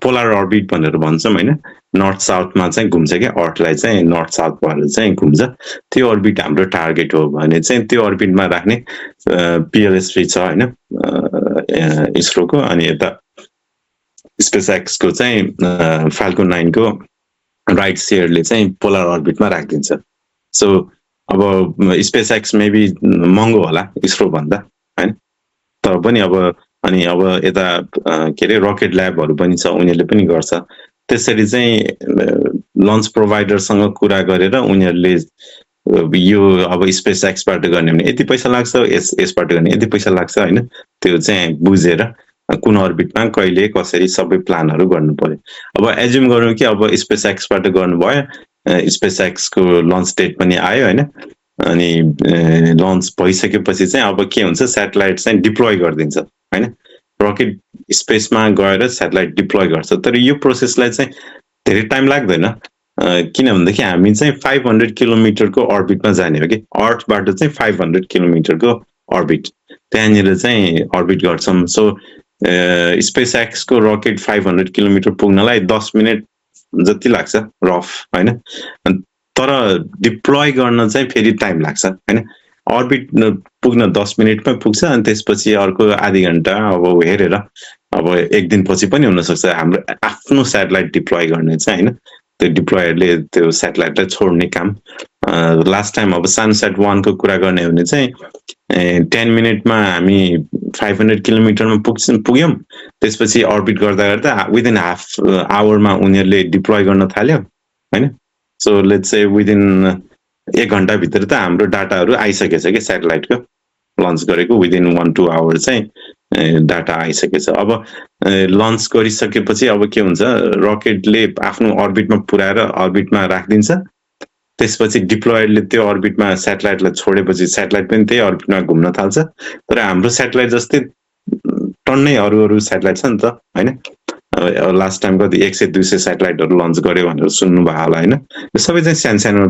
पोलर अर्बिट भनेर भन्छौँ होइन। नर्थ साउथमा चाहिँ घुम्छ क्या, अर्थलाई चाहिँ नर्थ साउथ भएर चाहिँ घुम्छ। त्यो अर्बिट हाम्रो टार्गेट हो भने चाहिँ त्यो अर्बिटमा राख्ने PLS-3 छ होइन इसरोको। अनि यता स्पेस एक्सको चाहिँ फाल्कन 9 को राइट सेयरले चाहिँ पोलर अर्बिटमा राखिदिन्छ। सो अब स्पेस एक्स मेबी महँगो होला इसरो भन्दा होइन। तर पनि अब अनि अब यता के अरे रकेट ल्याबहरू पनि छ, उनीहरूले पनि गर्छ। त्यसरी चाहिँ लन्च प्रोभाइडरसँग कुरा गरेर उनीहरूले यो अब स्पेस एक्सबाट गर्ने भने यति पैसा लाग्छ, यसबाट गर्ने यति पैसा लाग्छ होइन। त्यो चाहिँ बुझेर कुन अर्बिटमा कहिले कसरी सबै प्लानहरू गर्नु पर्यो। अब एज्युम गरौँ कि अब स्पेस एक्सबाट गर्नुभयो, स्पेस एक्सको लन्च डेट पनि आयो होइन। अनि लन्च भइसकेपछि चाहिँ अब के हुन्छ, सेटेलाइट चाहिँ डिप्लोय गरिदिन्छ होइन। रकेट स्पेसमा गएर सेटेलाइट डिप्लोय गर्छ। तर यो प्रोसेसलाई चाहिँ धेरै टाइम लाग्दैन, किनभनेदेखि हामी चाहिँ 500 किलोमिटरको अर्बिटमा जाने हो कि। अर्थबाट चाहिँ 500 किलोमिटरको अर्बिट, त्यहाँनिर चाहिँ अर्बिट गर्छौँ। सो स्पेस एक्सको रकेट 500 किलोमिटर पुग्नलाई 10 मिनट जति लाग्छ रफ होइन। तर डिप्लोय गर्न चाहिँ फेरि टाइम लाग्छ होइन। अर्बिट पुग्न 10 मिनटमै पुग्छ, अनि त्यसपछि अर्को आधी घन्टा अब हेरेर अब एक दिनपछि पनि हुनसक्छ हाम्रो आफ्नो सेटेलाइट डिप्लोय गर्ने चाहिँ होइन। त्यो डिप्लोयरले त्यो सेटेलाइटलाई छोड्ने काम। लास्ट टाइम अब सानसेट 1 को कुरा गर्ने हो भने चाहिँ 10 मिनटमा हामी 500 किलोमिटरमा पुग्यौँ। त्यसपछि अर्बिट गर्दा गर्दा विदिन हाफ आवरमा उनीहरूले डिप्लोय गर्न थाल्यो होइन। सो लेट्स से विदिन 1 घन्टाभित्र त हाम्रो डाटाहरू आइसकेछ कि सेटेलाइटको लन्च गरेको विदिन 1-2 आवर चाहिँ डाटा आइसकेछ। अब लन्च गरिसकेपछि अब के हुन्छ, रकेटले आफ्नो अर्बिटमा पुर्याएर अर्बिटमा राखिदिन्छ। त्यसपछि डिप्लोयरले त्यो अर्बिटमा सेटेलाइटलाई छोडेपछि सेटेलाइट पनि त्यही अर्बिटमा घुम्न थाल्छ। तर हाम्रो सेटेलाइट जस्तै टन्नै अरू सेटेलाइट छ नि त होइन। लास्ट टाइम कति 100-200 सेटेलाइटहरू लन्च गर्यो भनेर सुन्नुभयो होला होइन। यो सबै चाहिँ सानो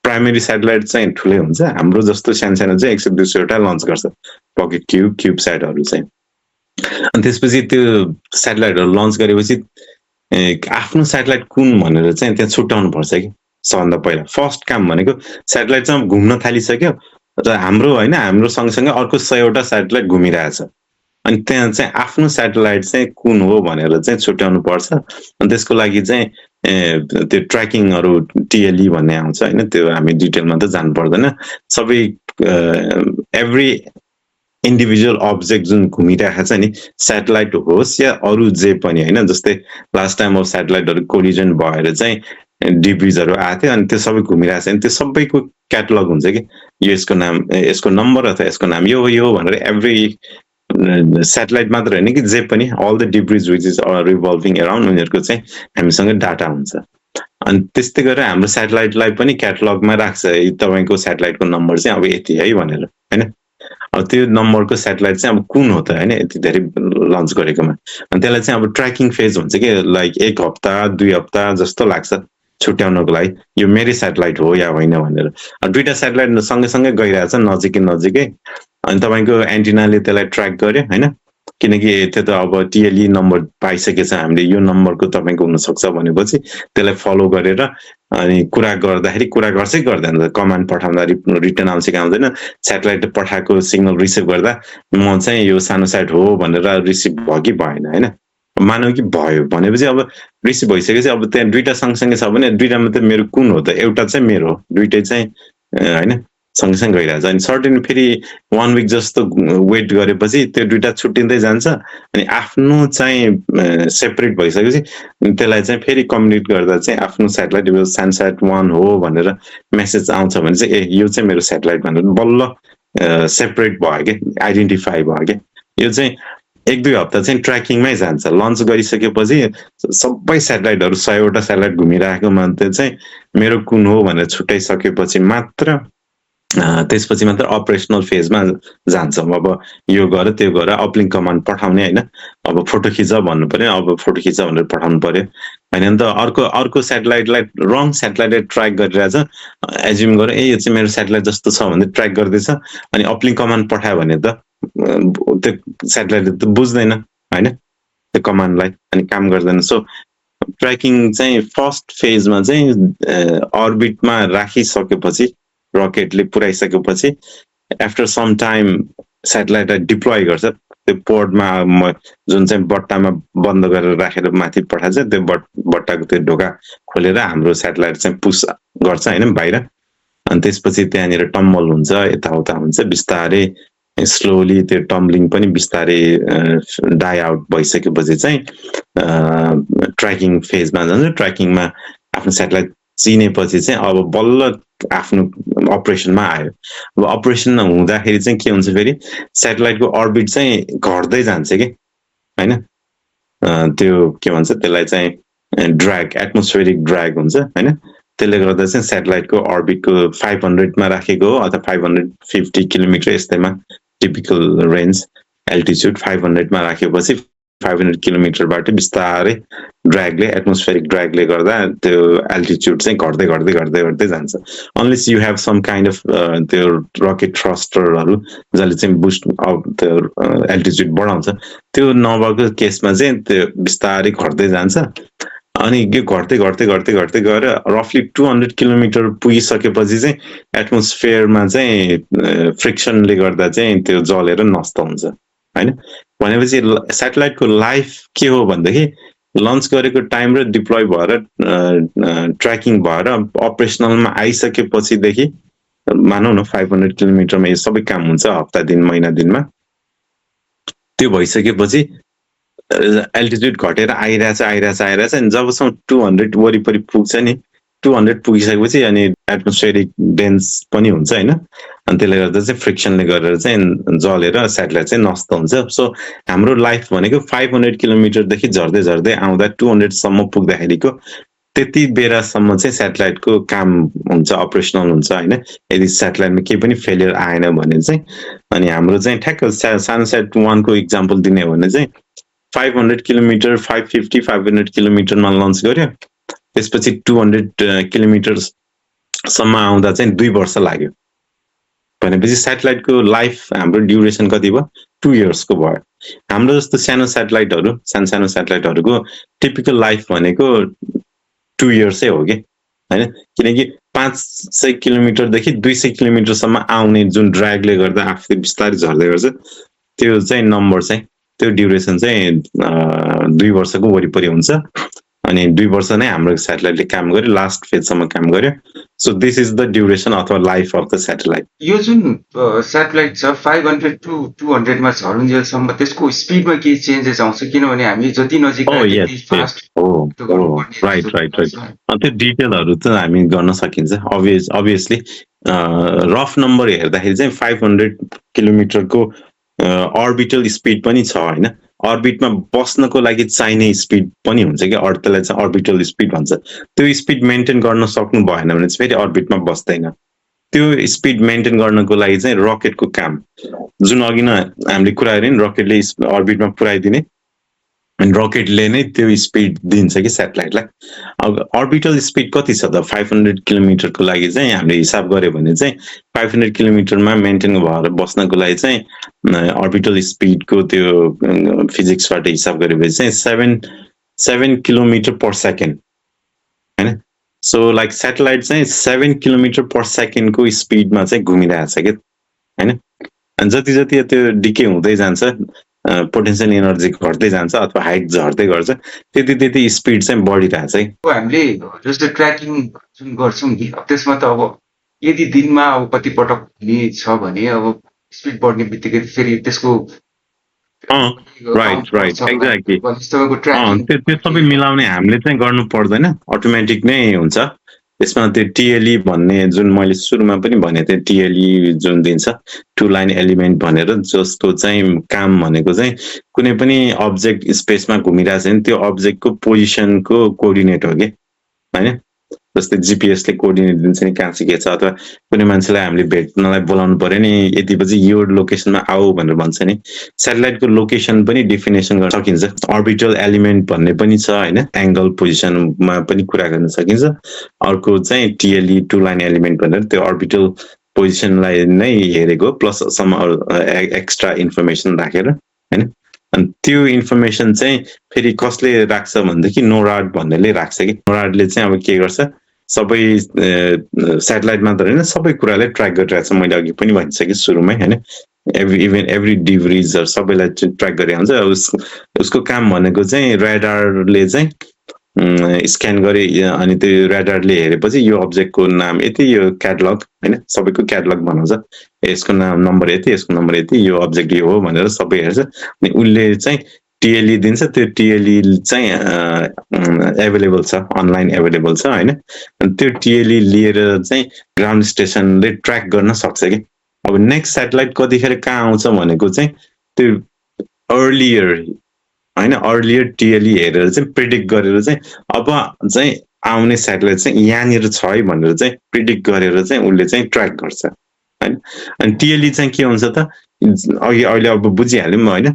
प्राइमेरी सेटेलाइट चाहिँ ठुलै हुन्छ, हाम्रो जस्तो सानो चाहिँ 100-200 वटा लन्च गर्छ पकेट क्युब सेटहरू चाहिँ। अनि त्यसपछि त्यो सेटेलाइटहरू लन्च गरेपछि आफ्नो सेटेलाइट कुन भनेर चाहिँ त्यहाँ छुट्याउनु पर्छ कि। सबभन्दा पहिला फर्स्ट काम भनेको सेटेलाइट चाहिँ घुम्न थालिसक्यो र हाम्रो होइन, हाम्रो सँगसँगै अर्को 100 वटा सेटेलाइट घुमिरहेछ। अनि त्यहाँ चाहिँ आफ्नो सेटेलाइट चाहिँ कुन हो भनेर चाहिँ छुट्याउनु पर्छ। अनि त्यसको लागि चाहिँ त्यो ट्र्याकिङहरू TLE भन्ने आउँछ होइन। त्यो हामी डिटेलमा त जानु पर्दैन। सबै एभ्री इन्डिभिजुअल अब्जेक्ट जुन घुमिरहेको छ नि, सेटेलाइट होस् या अरू जे पनि होइन। जस्तै लास्ट टाइम अब सेटेलाइटहरू कोलिजन भएर चाहिँ डिब्रिजहरू आएको थियो, अनि त्यो सबै घुमिरहेको छ नि, त्यो सबैको क्याटलग हुन्छ कि यो यसको नाम, यसको नम्बर अथवा यसको नाम यो हो भनेर एभ्री स्याटेलाइट मात्र होइन कि जे पनि all the debris which is revolving around उनीहरूको चाहिँ हामीसँग डाटा हुन्छ। अनि त्यस्तै गरेर हाम्रो स्याटेलाइटलाई पनि क्याटलगमा राख्छ, तपाईँको स्याटेलाइटको नम्बर चाहिँ अब यति है भनेर होइन। अब त्यो नम्बरको स्याटेलाइट चाहिँ अब कुन हो त होइन, यति धेरै लन्च गरेकोमा। अनि त्यसलाई चाहिँ अब ट्र्याकिङ फेज हुन्छ कि लाइक 1 हप्ता 2 हप्ता जस्तो लाग्छ छुट्याउनको लागि यो मेरै स्याटेलाइट हो या होइन भनेर। दुईटा स्याटेलाइट सँगैसँगै गइरहेछ नजिकै नजिकै, अनि तपाईँको एन्टिनाले त्यसलाई ट्र्याक गर्यो होइन, किनकि त्यो त अब टिएलई नम्बर पाइसकेछ हामीले, यो नम्बरको तपाईँको हुनसक्छ भनेपछि त्यसलाई फलो गरेर अनि कुरा गर्दाखेरि कुरा गर्छै गर्दैन, कमान्ड पठाउँदा रिटर्न आउँछ कि आउँदैन, स्याटेलाइट पठाएको सिग्नल रिसिभ गर्दा म चाहिँ यो सानो साइट हो भनेर रिसिभ भयो कि भएन होइन। मानव कि भयो भनेपछि अब रिसिभ भइसकेपछि अब त्यहाँ दुईटा सँगसँगै छ भने दुईटामा त मेरो कुन हो त, एउटा चाहिँ मेरो हो, दुइटै चाहिँ होइन सँगसँगै गइरहेछ। अनि सर्टेन फेरि 1 विक जस्तो वेट गरेपछि त्यो दुइटा छुट्टिँदै जान्छ, अनि आफ्नो चाहिँ सेपरेट भइसकेपछि त्यसलाई चाहिँ फेरि कम्युनिकेट गर्दा चाहिँ आफ्नो स्याटेलाइट यो सानस्याट 1 हो भनेर मेसेज आउँछ भने चाहिँ ए यो चाहिँ मेरो स्याटेलाइट भनेर बल्ल सेपरेट भयो कि आइडेन्टिफाई भयो कि। यो चाहिँ 1-2 हप्ता चाहिँ ट्र्याकिङमै जान्छ। लन्च गरिसकेपछि सबै स्याटेलाइटहरू 100वटा स्याटेलाइट घुमिरहेको मान्छे चाहिँ मेरो कुन हो भनेर छुट्याइसकेपछि मात्र त्यसपछि मात्र अपरेसनल फेजमा जान्छ। अब यो गर त्यो गर अपलिङ्क कमान्ड पठाउने होइन, अब फोटो खिच भन्नु पर्यो, अब फोटो खिच भनेर पठाउनु पर्यो होइन। नि त अर्को स्याटेलाइटलाई रङ स्याटेलाइटले ट्र्याक गरिरहेछ, एज्युम गर ए यो चाहिँ मेरो स्याटेलाइट जस्तो छ भने ट्र्याक गर्दैछ, अनि अपलिङ्क कमान्ड पठायो भने त त्यो स्याटेलाइटले त बुझ्दैन होइन त्यो कमान्डलाई, अनि काम गर्दैन। सो ट्र्याकिङ चाहिँ फर्स्ट फेजमा चाहिँ अर्बिटमा राखिसकेपछि रकेटले पुऱ्याइसकेपछि आफ्टर सम टाइम स्याटेलाइटलाई डिप्लोय गर्छ, त्यो पोर्टमा जुन चाहिँ बट्टामा बन्द गरेर राखेर माथि पठान्छ, त्यो बट्टाको त्यो ढोका खोलेर हाम्रो स्याटेलाइट चाहिँ पुस गर्छ होइन बाहिर। अनि त्यसपछि त्यहाँनिर टम्बल हुन्छ, यताउता हुन्छ, बिस्तारै स्लोली त्यो टम्बलिङ पनि बिस्तारै डाई आउट भइसकेपछि चाहिँ ट्र्याकिङ फेजमा जान्छ। ट्र्याकिङमा आफ्नो स्याटेलाइट चिनेपछि चाहिँ अब बल्ल आफ्नो अपरेसनमा आयो। अब अपरेसन हुँदाखेरि चाहिँ के हुन्छ फेरि स्याटेलाइटको अर्बिट चाहिँ घट्दै जान्छ कि होइन, त्यो के भन्छ त्यसलाई चाहिँ ड्र्याग, एटमोस्फेरिक ड्र्याग हुन्छ होइन। त्यसले गर्दा चाहिँ स्याटेलाइटको अर्बिटको 500मा राखेको हो अथवा 550 किलोमिटर यस्तैमा टिपिकल रेन्ज एल्टिच्युड 500मा राखेपछि 500 किलोमिटरबाट बिस्तारै ड्र्यागले एटमोस्फेरिक ड्र्यागले गर्दा त्यो एल्टिच्युड चाहिँ घट्दै घट्दै घट्दै घट्दै जान्छ। Unless you have some kind of त्यो रकेट थ्रस्टरहरू जसले चाहिँ बुस्ट अफ त्यो एल्टिच्युड बढाउँछ, त्यो नभएको केसमा चाहिँ त्यो बिस्तारै घट्दै जान्छ। अनि यो घट्दै घट्दै घट्दै घट्दै गएर रफली 200 किलोमिटर पुगिसकेपछि चाहिँ एटमोस्फियरमा चाहिँ फ्रिक्सनले गर्दा चाहिँ त्यो जलेर नष्ट हुन्छ होइन। भनेपछि स्याटेलाइटको लाइफ के हो भनेदेखि लन्च गरेको टाइम र डिप्लोय भएर ट्र्याकिङ भएर अपरेसनलमा आइसकेपछिदेखि मानौँ न 500 किलोमिटरमा यो सबै काम हुन्छ, हप्ता दिन महिना दिनमा। त्यो भइसकेपछि एल्टिट्युड घटेर आइरहेछ अनि जबसम्म 200 वरिपरि पुग्छ नि, 200 पुगिसकेपछि अनि एटमोस्फेरिक डेन्स पनि हुन्छ होइन, अनि त्यसले गर्दा चाहिँ फ्रिक्सनले गरेर चाहिँ जलेर स्याटेलाइट चाहिँ नष्ट हुन्छ। सो हाम्रो लाइफ भनेको 500 किलोमिटरदेखि झर्दै झर्दै आउँदा 200 सम्म पुग्दाखेरिको त्यति बेलासम्म चाहिँ स्याटेलाइटको काम हुन्छ, अपरेसनल हुन्छ होइन। यदि स्याटेलाइटमा केही पनि फेलियर आएन भने चाहिँ, अनि हाम्रो चाहिँ ठ्याक्क सानो स्याट 1 को इक्जाम्पल दिने हो भने चाहिँ 500 किलोमिटर 500 किलोमिटरमा लन्च गर्यो, त्यसपछि 200 किलोमिटरसम्म आउँदा चाहिँ 2 वर्ष लाग्यो। भनेपछि स्याटेलाइटको लाइफ हाम्रो ड्युरेसन कति भयो? 2 इयर्सको भयो। हाम्रो जस्तो सानो स्याटेलाइटहरू सानो स्याटेलाइटहरूको टिपिकल लाइफ भनेको 2 इयर्सै हो कि होइन, किनकि 500 किलोमिटरदेखि 200 किलोमिटरसम्म आउने जुन ड्र्यागले गर्दा आफूले बिस्तारै झर्दै गर्छ, त्यो चाहिँ नम्बर चाहिँ त्यो ड्युरेसन चाहिँ 2 वर्षको वरिपरि हुन्छ। अनि 2 वर्ष नै हाम्रो स्याटेलाइटले काम गर्यो, लास्ट फेजसम्म काम गर्यो। So this is the duration अथवा लाइफ अफ द स्याटेलाइट। यो जुन स्याटेलाइट छ 500 टु 200 मा झरुन्जेलसम्म त्यसको स्पिडमा केही चेन्जेस आउँछ? किनभने हामी जति नजिक फास्ट राइट त्यो डिटेलहरू त हामी गर्न सकिन्छ अभियसली। रफ नम्बर हेर्दाखेरि चाहिँ 500 किलोमिटरको अर्बिटल स्पिड पनि छ होइन, अर्बिटमा बस्नको लागि चाहिने स्पिड पनि हुन्छ कि त्यसलाई चाहिँ अर्बिटल स्पिड भन्छ। त्यो स्पिड मेन्टेन गर्न सक्नु भएन भने चाहिँ फेरि अर्बिटमा बस्दैन। त्यो स्पिड मेन्टेन गर्नको लागि चाहिँ रकेटको काम, जुन अघि नै हामीले कुरा गऱ्यौँ नि, रकेटले अर्बिटमा पुऱ्याइदिने अनि रकेटले नै त्यो स्पिड दिन्छ कि स्याटेलाइटलाई। अब अर्बिटल स्पिड कति छ त? 500 किलोमिटरको लागि चाहिँ हामीले हिसाब गऱ्यो भने चाहिँ 500 किलोमिटरमा मेन्टेन भएर बस्नको लागि चाहिँ अर्बिटल स्पिडको त्यो फिजिक्सबाट हिसाब गरेपछि चाहिँ 7 किलोमिटर पर सेकेन्ड होइन। सो लाइक स्याटेलाइट चाहिँ 7 किलोमिटर पर सेकेन्डको स्पिडमा चाहिँ घुमिरहेको छ कि होइन। अनि जति जति त्यो डिके हुँदै जान्छ, पोटेन्सियल एनर्जी घट्दै जान्छ अथवा हाइट झर्दै गर्छ, त्यति त्यति स्पिड चाहिँ बढिरहेछ है। हामीले जस्तो ट्र्याकिङ जुन गर्छौँ नि, अब त्यसमा त अब यदि दिनमा अब कति पटक हुने छ भने अब स्पिड बढ्ने बित्तिकै फेरि त्यसको राइट एक्ज्याक्टली ट्र्याकिङ त्यो सबै मिलाउने हामीले चाहिँ गर्नु पर्दैन, अटोमेटिक नै हुन्छ। त्यसमा त्यो टिएलई भन्ने जुन मैले सुरुमा पनि भनेको थिएँ, टिएलई जुन दिन्छ टु लाइन एलिमेन्ट भनेर, जसको चाहिँ काम भनेको चाहिँ कुनै पनि अब्जेक्ट स्पेसमा घुमिरहेको छ भने त्यो अब्जेक्टको पोजिसनको कोअर्डिनेट हो कि होइन। जस्तै जिपिएसले कोअर्डिनेट दिन्छ नि कहाँ चाहिँ के छ, अथवा कुनै मान्छेलाई हामीले भेट्नलाई बोलाउनु पर्यो नि, यति बजी यो लोकेसनमा आऊ भनेर भन्छ नि। स्याटेलाइटको लोकेसन पनि डेफिनेसन गर्न सकिन्छ। अर्बिटल एलिमेन्ट भन्ने पनि छ होइन, एङ्गल पोजिसनमा पनि कुरा गर्न सकिन्छ। अर्को चाहिँ टिएलई टु लाइन एलिमेन्ट भनेर त्यो अर्बिटल पोजिसनलाई नै हेरेको प्लस सम एक्स्ट्रा इन्फर्मेसन राखेर होइन। अनि त्यो इन्फर्मेसन चाहिँ फेरि कसले राख्छ भनेदेखि नोराड भन्नेले राख्छ कि। नोराडले चाहिँ अब के गर्छ, सबै स्याटेलाइट मात्र होइन सबै कुरालाई ट्र्याक गरिरहेको छ। मैले अघि पनि भनिसकेँ सुरुमै होइन, एभ्री डिभ्रिजहरू सबैलाई ट्र्याक गरिरहन्छ। उसको काम भनेको चाहिँ रेडारले चाहिँ स्क्यान गरे अनि त्यो रेडारले हेरेपछि यो अब्जेक्टको नाम यति, यो क्याटलग होइन, सबैको क्याटलग बनाउँछ, यसको नाम नम्बर यति, यसको नम्बर यति, यो अब्जेक्ट यो हो भनेर सबै हेर्छ। अनि उसले चाहिँ टिएलई दिन्छ, त्यो टिएलई चाहिँ एभाइलेबल छ, अनलाइन एभाइलेबल छ होइन। अनि त्यो टिएलई लिएर चाहिँ ग्राउन्ड स्टेसनले ट्र्याक गर्न सक्छ कि। अब नेक्स्ट स्याटेलाइट कतिखेर कहाँ आउँछ भनेको चाहिँ त्यो अर्लियर होइन, अर्लियर टिएलई हेरेर चाहिँ प्रिडिक्ट गरेर चाहिँ अब चाहिँ आउने स्याटेलाइट चाहिँ यहाँनिर छ है भनेर चाहिँ प्रिडिक्ट गरेर चाहिँ उसले चाहिँ ट्र्याक गर्छ होइन। अनि टिएलई चाहिँ के हुन्छ त, अघि अहिले अब बुझिहाल्यौँ होइन,